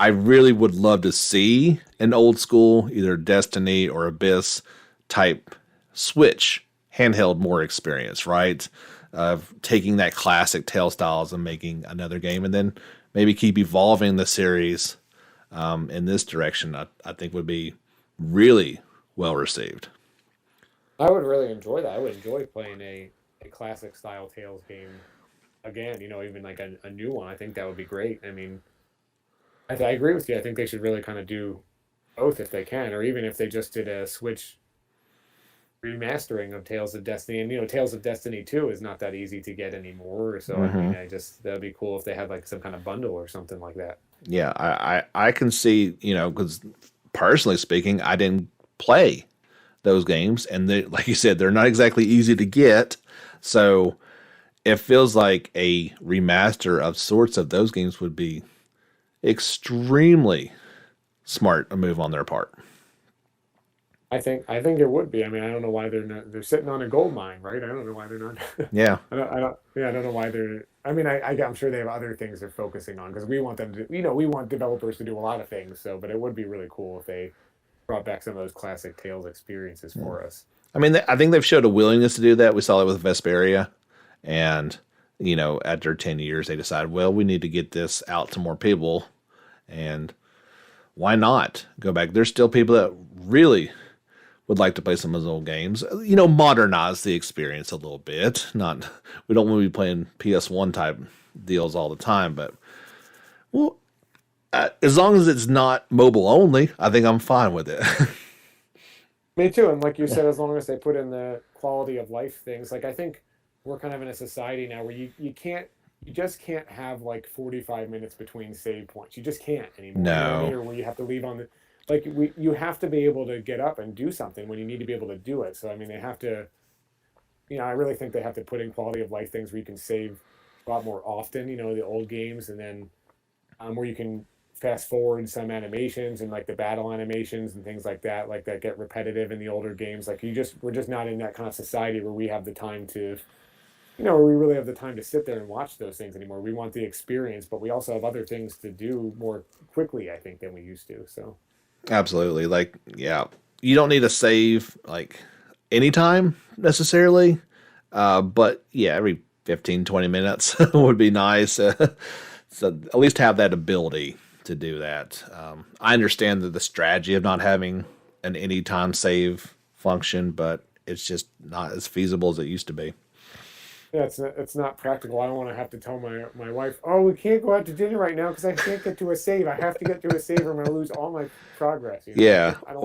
I really would love to see an old school either Destiny or Abyss type Switch handheld more experience, right? Of taking that classic Tale styles and making another game, and then maybe keep evolving the series in this direction. I think would be really well received. I would really enjoy that. I would enjoy playing a classic style Tales game again, even like a new one. I think that would be great. I mean, I agree with you. I think they should really kind of do both if they can, or even if they just did a Switch remastering of Tales of Destiny. And Tales of Destiny 2 is not that easy to get anymore. So I Hmm. mean, that'd be cool if they had like some kind of bundle or something like that. Yeah, I can see, because personally speaking, I didn't play those games, and they, like you said, they're not exactly easy to get. So it feels like a remaster of sorts of those games would be extremely smart a move on their part. I think it would be. I mean, I don't know why they're sitting on a gold mine, right? I don't know why they're not. Yeah. Yeah, I don't know why they're. I mean, I'm sure they have other things they're focusing on because we want them to. We want developers to do a lot of things. So, but it would be really cool if they brought back some of those classic Tales experiences for us. I mean, I think they've showed a willingness to do that. We saw it with Vesperia, and after 10 years, they decided, well, we need to get this out to more people, and why not go back? There's still people that really would like to play some of those old games. Modernize the experience a little bit. Not we don't want to be playing PS1 type deals all the time, but well, as long as it's not mobile only, I think I'm fine with it. Me too. And like you said, as long as they put in the quality of life things, like I think we're kind of in a society now where you just can't have like 45 minutes between save points. You just can't anymore. You know what I mean? No. Or where you have to leave on the, like you have to be able to get up and do something when you need to be able to do it. So I mean, they have to, I really think they have to put in quality of life things where you can save a lot more often, the old games, and then where you can fast forward some animations and like the battle animations and things like that get repetitive in the older games. Like we're just not in that kind of society where we have the time to, where we really have the time to sit there and watch those things anymore. We want the experience, but we also have other things to do more quickly, I think, than we used to. So Absolutely. Like, yeah, you don't need to save like anytime necessarily. But yeah, every 15, 20 minutes would be nice. So at least have that ability to do that. I understand that the strategy of not having an anytime save function, but it's just not as feasible as it used to be. Yeah, it's not practical. I don't want to have to tell my wife, oh, we can't go out to dinner right now because I can't get to a save. I have to get to a save or I'm gonna lose all my progress. You know, Yeah. I don't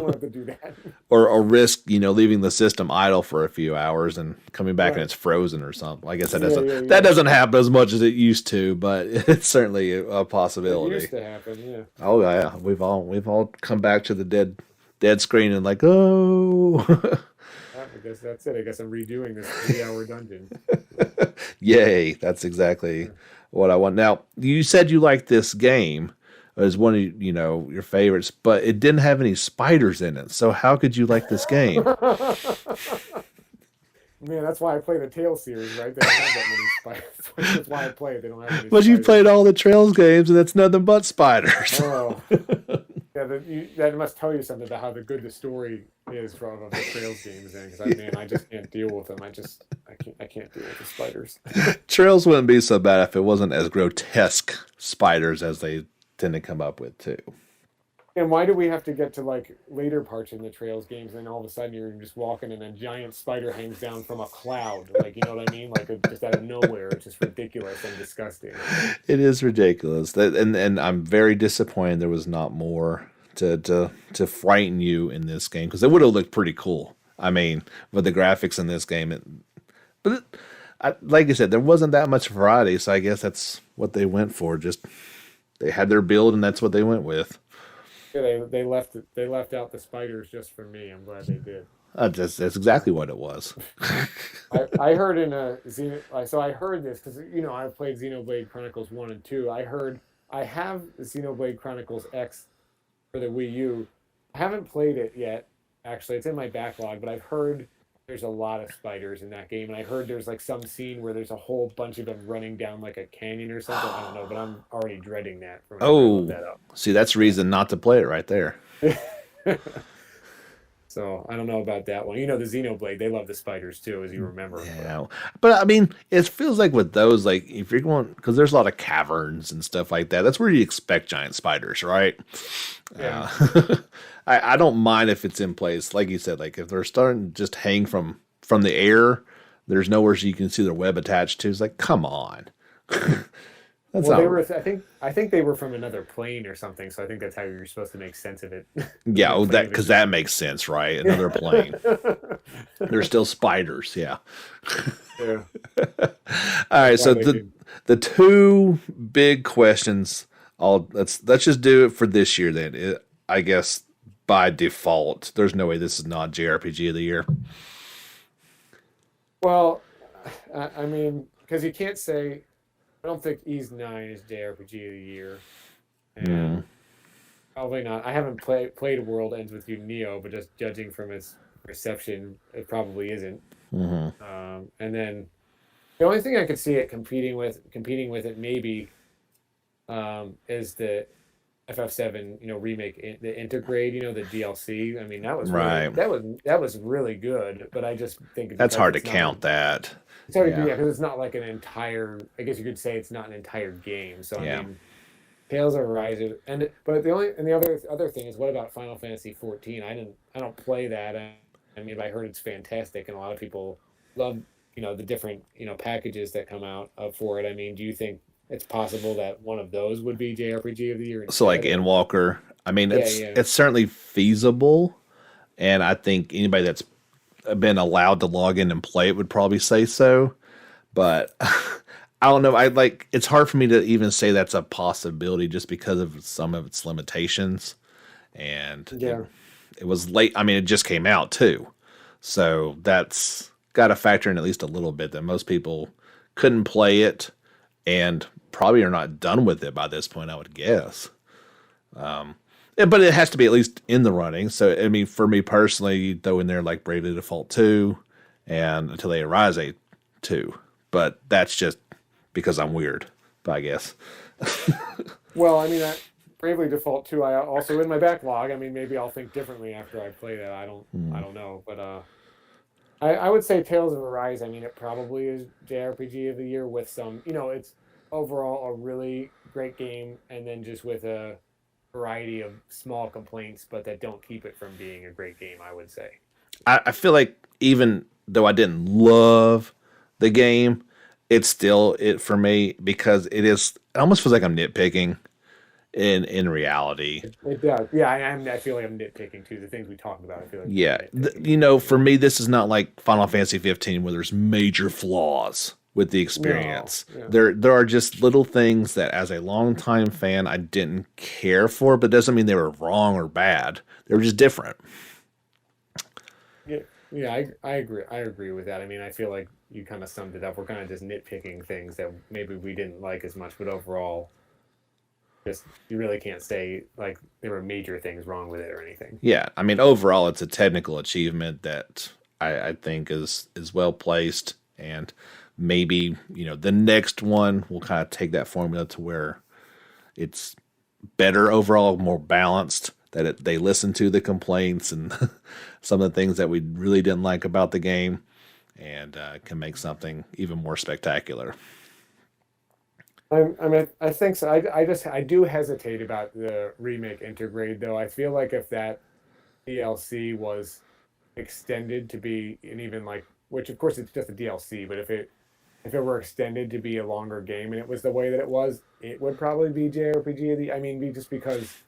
want to do that. Or risk, leaving the system idle for a few hours and coming back and Right. it's frozen or something. I guess Yeah, yeah, that yeah. doesn't happen as much as it used to, but it's certainly a It possibility. used to happen. Yeah. Oh yeah, we've all come back to the dead screen and like, oh, I guess that's it. I guess I'm redoing this 3 hour dungeon. yay! That's exactly what I want. Now, you said you liked this game as one of your favorites, but it didn't have any spiders in it. So how could you like this game? Man, that's why I play the Tales series, right? They don't have that many spiders. That's why I play it. They don't have any But you spiders. played all the Trails games, and it's nothing but spiders. Oh, yeah. That must tell you something about how good the story is from of the Trails games. Then, because I just can't deal with them. I can't deal with the spiders. Trails wouldn't be so bad if it wasn't as grotesque spiders as they tend to come up with too. And why do we have to get to like later parts in the Trails games, and then all of a sudden you're just walking and a giant spider hangs down from a cloud? Like, you know what I mean? Like just out of nowhere. It's just ridiculous and disgusting. It is ridiculous. And I'm very disappointed there was not more to frighten you in this game because it would have looked pretty cool. I mean, with the graphics in this game, like I said, there wasn't that much variety, so I guess that's what they went for. Just they had their build, and that's what they went with. Yeah, they left out the spiders just for me. I'm glad they did. That's exactly what it was. I heard in a so I heard this because I've played Xenoblade Chronicles 1 and 2. I have Xenoblade Chronicles X for the Wii U. I haven't played it yet. Actually, it's in my backlog, but I've heard there's a lot of spiders in that game, and I heard there's like some scene where there's a whole bunch of them running down like a canyon or something. I don't know, but I'm already dreading that from whenever I look Oh, that up. see, that's reason not to play it right there. So I don't know about that one. The Xenoblade, they love the spiders too, as you remember. Yeah, but I mean, it feels like with those, like if you're going, because there's a lot of caverns and stuff like that. That's where you expect giant spiders, right? Yeah. I don't mind if it's in place, like you said, like if they're starting to just hang from the air, there's nowhere so you can see their web attached to. It's like, come on, that's Well, not. I think they were from another plane or something, so I think that's how you're supposed to make sense of it. Yeah, The oh, plane because that makes sense, right? Another plane. They're still spiders, yeah. Yeah. All right, Why so they the do. the two big questions. Let's just do it for this year then. I guess by default, there's no way this is not JRPG of the year. Well, I mean, because you can't say I don't think Ease 9 is JRPG of the year, Mm, and probably not. I haven't played World Ends with You Neo, but just judging from its reception, it probably isn't. hmm And then the only thing I could see it competing with it maybe is the FF7, remake, the Intergrade, the DLC. I mean, that was really Right. that was really good, but I just think That's because hard to it's not count that. it's hard to do, Yeah. yeah, because it's not like an entire. I guess you could say it's not an entire game. So I Yeah. mean, Tales of Arise, but the other thing is, what about Final Fantasy 14? I don't play that. I mean, I heard it's fantastic, and a lot of people love the different packages that come out for it. I mean, do you think it's possible that one of those would be JRPG of the year So like instead, or Endwalker, I mean, yeah, it's yeah, it's certainly feasible, and I think anybody that's been allowed to log in and play it would probably say so. But I don't know. I like it's hard for me to even say that's a possibility just because of some of its limitations. And yeah, it was late. I mean, it just came out too, so that's got to factor in at least a little bit that most people couldn't play it and probably are not done with it by this point. I would guess. But it has to be at least in the running. So I mean, for me personally, you throw in there like Bravely Default 2 and Until They Arise 2. But that's just because I'm weird, I guess. well, I mean, Bravely Default 2, I also in my backlog. I mean, maybe I'll think differently after I play that. I don't know, but I would say Tales of Arise. I mean, it probably is JRPG of the year with some, it's overall a really great game, and then just with a variety of small complaints, but that don't keep it from being a great game, I would say. I feel like even though I didn't love the game, it's still it for me because it almost feels like I'm nitpicking in reality. It does. Yeah, I feel like I'm nitpicking too. The things we talked about, I feel like Yeah, I'm nitpicking. for me, this is not like Final Fantasy 15 where there's major flaws with the No, experience. yeah. There are just little things that, as a longtime fan, I didn't care for, but it doesn't mean they were wrong or bad. They were just different. Yeah, yeah, I agree. I agree with that. I mean, I feel like you kind of summed it up. We're kind of just nitpicking things that maybe we didn't like as much, but overall, just you really can't say like there were major things wrong with it or anything. Yeah, I mean, overall, it's a technical achievement that I think is well placed, and maybe the next one will kind of take that formula to where it's better overall, more balanced. That they listen to the complaints and some of the things that we really didn't like about the game, and can make something even more spectacular. I mean, I think so. I do hesitate about the remake Intergrade though. I feel like if that DLC was extended to be an even like, which of course it's just a DLC, but if it were extended to be a longer game and it was the way that it would probably be JRPG of the. I mean, just because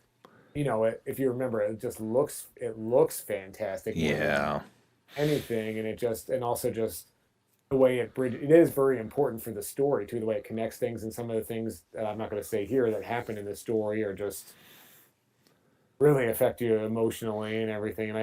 if you remember, it looks fantastic more than Yeah, anything, and also just the way it is very important for the story too, the way it connects things, and some of the things that I'm not going to say here that happen in the story are just really affect you emotionally and everything. And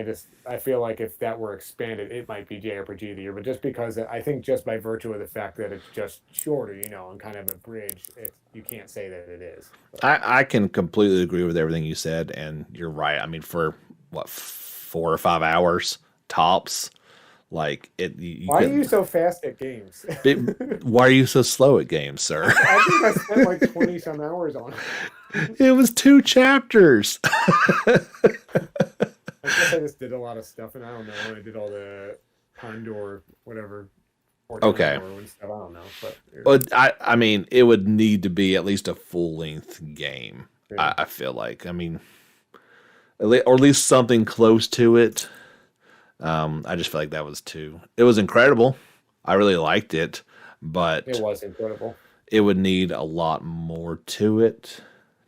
I feel like if that were expanded, it might be JRPG of the year. But just because I think just by virtue of the fact that it's just shorter, and kind of a bridge, you can't say that it is. But, I can completely agree with everything you said, and you're right. I mean, for what 4 or 5 hours tops, like why are you so fast at games? why are you so slow at games, sir? I think I spent like 20 some hours on it. It was 2 chapters. I guess I just did a lot of stuff, and I don't know. I did all the Condor, whatever, Okay. and stuff. I don't know, but But I mean, it would need to be at least a full length game. yeah. I feel like. I mean, or at least something close to it. I just feel like that was too. It was incredible. I really liked it, but It was incredible. it would need a lot more to it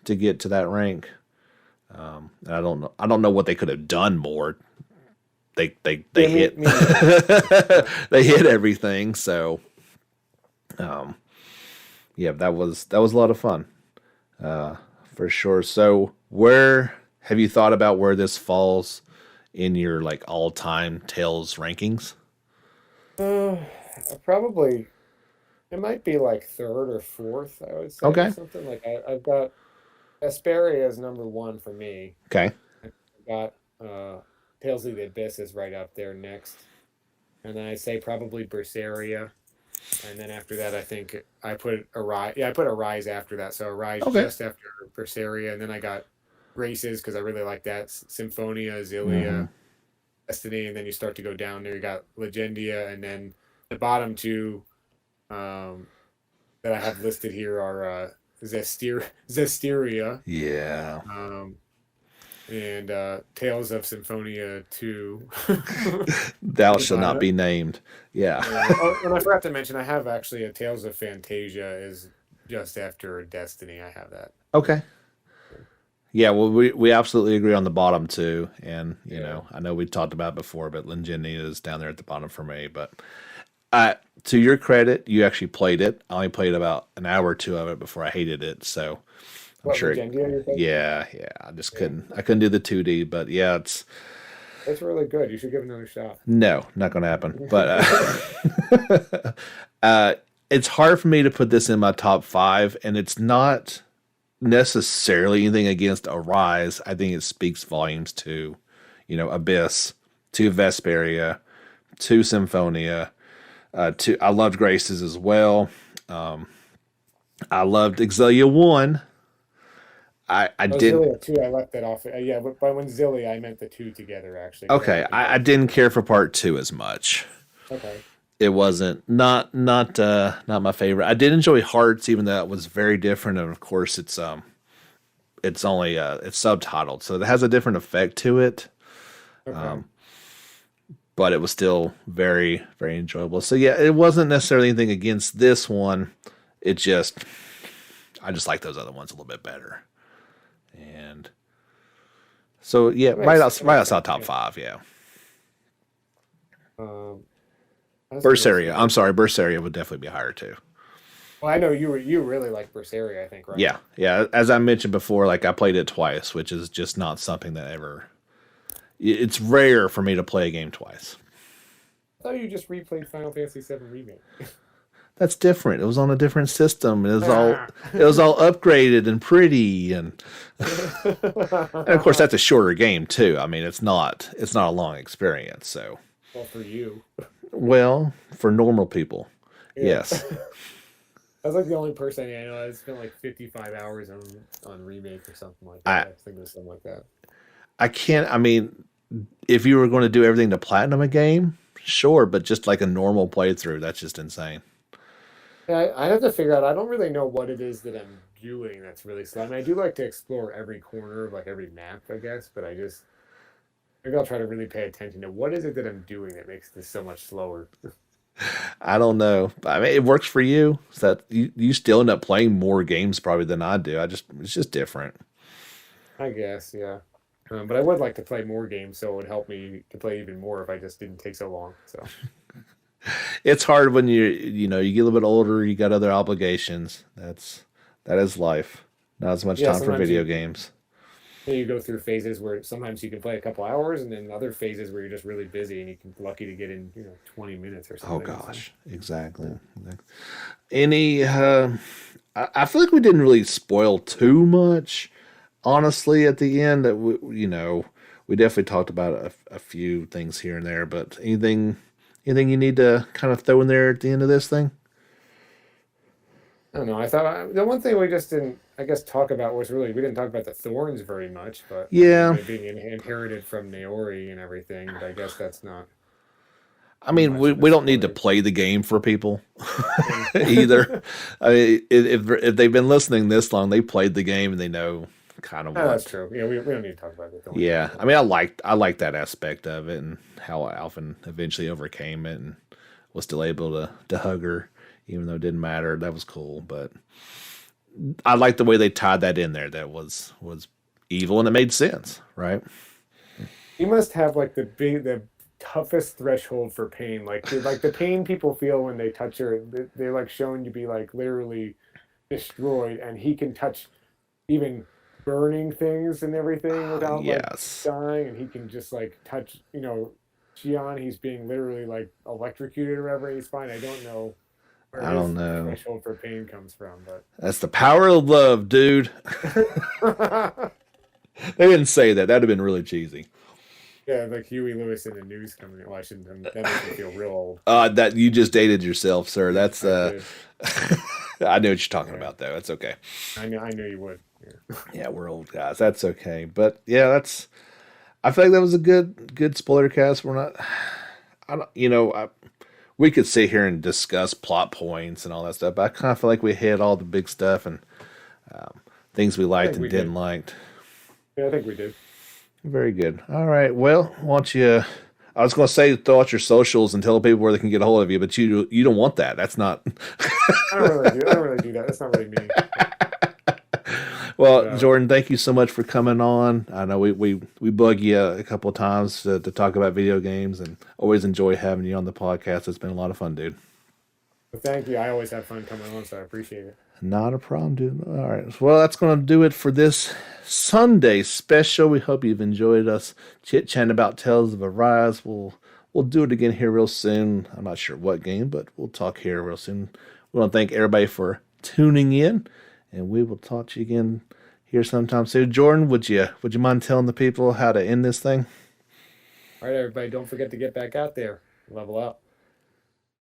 to get to that rank. And I don't know. I don't know what they could have done more. They Yeah, hit me neither. they hit everything. So yeah, that was a lot of fun for sure. So where have you thought about where this falls in your like all time Tales rankings? Uh, Probably it might be like third or fourth. I would say or Okay. something like I've got Asperia as number one for me. Okay. I've got Tales of the Abyss is right up there next, and then I say probably Berseria. And then after that, I think I put Arise. Yeah, I put Arise after that. So Arise Okay. just after Berseria, and then I got Graces because I really like that. Symphonia, Hmm. Zilia, Destiny, and then you start to go down there. You got Legendia, and then the bottom two um, that I have listed here are Zestiria, Yeah. um, and Tales of Symphonia 2. Thou shall not Divina. be named. Yeah. Oh, and I forgot to mention, I have actually a Tales of Fantasia is just after Destiny. I have that. Okay. Yeah, well, we absolutely agree on the bottom two, and Yeah. I know we talked about it before, but Linginia is down there at the bottom for me. But to your credit, you actually played it. I only played about an hour or two of it before I hated it, so I'm What, sure. Legendia, you think? Yeah, yeah, Yeah. I couldn't do the 2D, but yeah, It's really good. You should give it another shot. no, not going to happen. But it's hard for me to put this in my top five, and it's not necessarily anything against Arise. I think it speaks volumes to, Abyss, to Vesperia, to Symphonia, to I loved Graces as well. I loved Exelia 1. I Oh, didn't. Zillia 2, I left that off. Yeah, but by when Zillia, I meant the two together, actually, because I Okay, haven't I compared. didn't care for part two as much. Okay. It wasn't not my favorite. I did enjoy Hearts, even though it was very different, and of course it's only it's subtitled, so it has a different effect to it. Okay. But it was still very very enjoyable. So yeah, it wasn't necessarily anything against this one. It just I just like those other ones a little bit better. And so yeah, That right makes outside sense. top Yeah. five. Yeah, Um, I was gonna Berseria. say, I'm sorry, Berseria would definitely be higher too. well, I know you really like Berseria, I think, right? Yeah, yeah. As I mentioned before, like I played it twice, which is just not something that ever. It's rare for me to play a game twice. I thought you just replayed Final Fantasy VII Remake. That's different. It was on a different system. Ah. It was all upgraded and pretty, and of course that's a shorter game too. I mean, it's not a long experience. So, Well, for you. well, for normal people, Yeah. yes. I was like the only person I know that spent like 55 hours on Remake or something like I that. I think it was something like that. I can't. I mean, if you were going to do everything to platinum a game, sure, but just like a normal playthrough, that's just insane. Yeah, I have to figure out. I don't really know what it is that I'm doing that's really slow. I mean, I do like to explore every corner of like every map, I guess, but I just maybe I'll try to really pay attention to what is it that I'm doing that makes this so much slower. I don't know. I mean, it works for you. So that you still end up playing more games probably than I do. It's just different. I guess, yeah. But I would like to play more games, so it would help me to play even more if I just didn't take so long. So It's hard when you get a little bit older. You got other obligations. That is life. Not as much yeah, time for sometimes video games. you go through phases where sometimes you can play a couple hours, and then other phases where you're just really busy and you can lucky to get in 20 minutes or Oh something. So gosh, exactly. Any? I feel like we didn't really spoil too much. Honestly, at the end, that we definitely talked about a few things here and there. But anything you need to kind of throw in there at the end of this thing? I don't know. I thought the one thing we just didn't, I guess, talk about was really we didn't talk about the thorns very much, but Yeah, they being inherited from Naori and everything. But I guess that's not I too mean, much of a we don't need to spoiler. play the game for people Yeah. either. I mean, if they've been listening this long, they played the game and they know kind of Oh, that's what. true. Yeah, we don't need to talk about the thorns or Yeah, I anything. mean, I like that aspect of it and how Alvin eventually overcame it and was still able to hug her, even though it didn't matter. That was cool, but I like the way they tied that in there. That was evil and it made sense, right? You must have like the toughest threshold for pain. Like the pain people feel when they touch her. They're like shown to be like literally destroyed, and he can touch even burning things and everything without like Yes, dying, and he can just like touch. Xian, he's being literally like electrocuted or whatever. He's fine. I don't know where I don't his know. threshold for pain comes from, That's the power of love, dude. but They didn't say that. That'd have been really cheesy. yeah, like Huey Lewis in the news coming. Well, I shouldn't. That makes me feel real old. That you just dated yourself, sir. That's I did. I know what you're talking Yeah, about though. That's okay. I knew you would. Yeah. Yeah, we're old guys. That's okay. But yeah, that's I feel like that was a good spoiler cast. We're not I don't we could sit here and discuss plot points and all that stuff, but I kind of feel like we hit all the big stuff and things we I liked think and we didn't did. like. Yeah, I think we did. Very good. All right. Well, why don't you I was going to say throw out your socials and tell people where they can get a hold of you, but you don't want that. That's not. I don't really do that. That's not really me. But Well, Jordan, thank you so much for coming on. I know we bug you a couple of times to talk about video games, and always enjoy having you on the podcast. It's been a lot of fun, dude. thank you. I always have fun coming on, so I appreciate it. Not a problem, dude. All right. Well, that's going to do it for this Sunday special. We hope you've enjoyed us chit chatting about Tales of Arise. We'll do it again here real soon. I'm not sure what game, but we'll talk here real soon. We want to thank everybody for tuning in, and we will talk to you again here sometime soon. Jordan, would you mind telling the people how to end this thing? All right, everybody, don't forget to get back out there. Level up.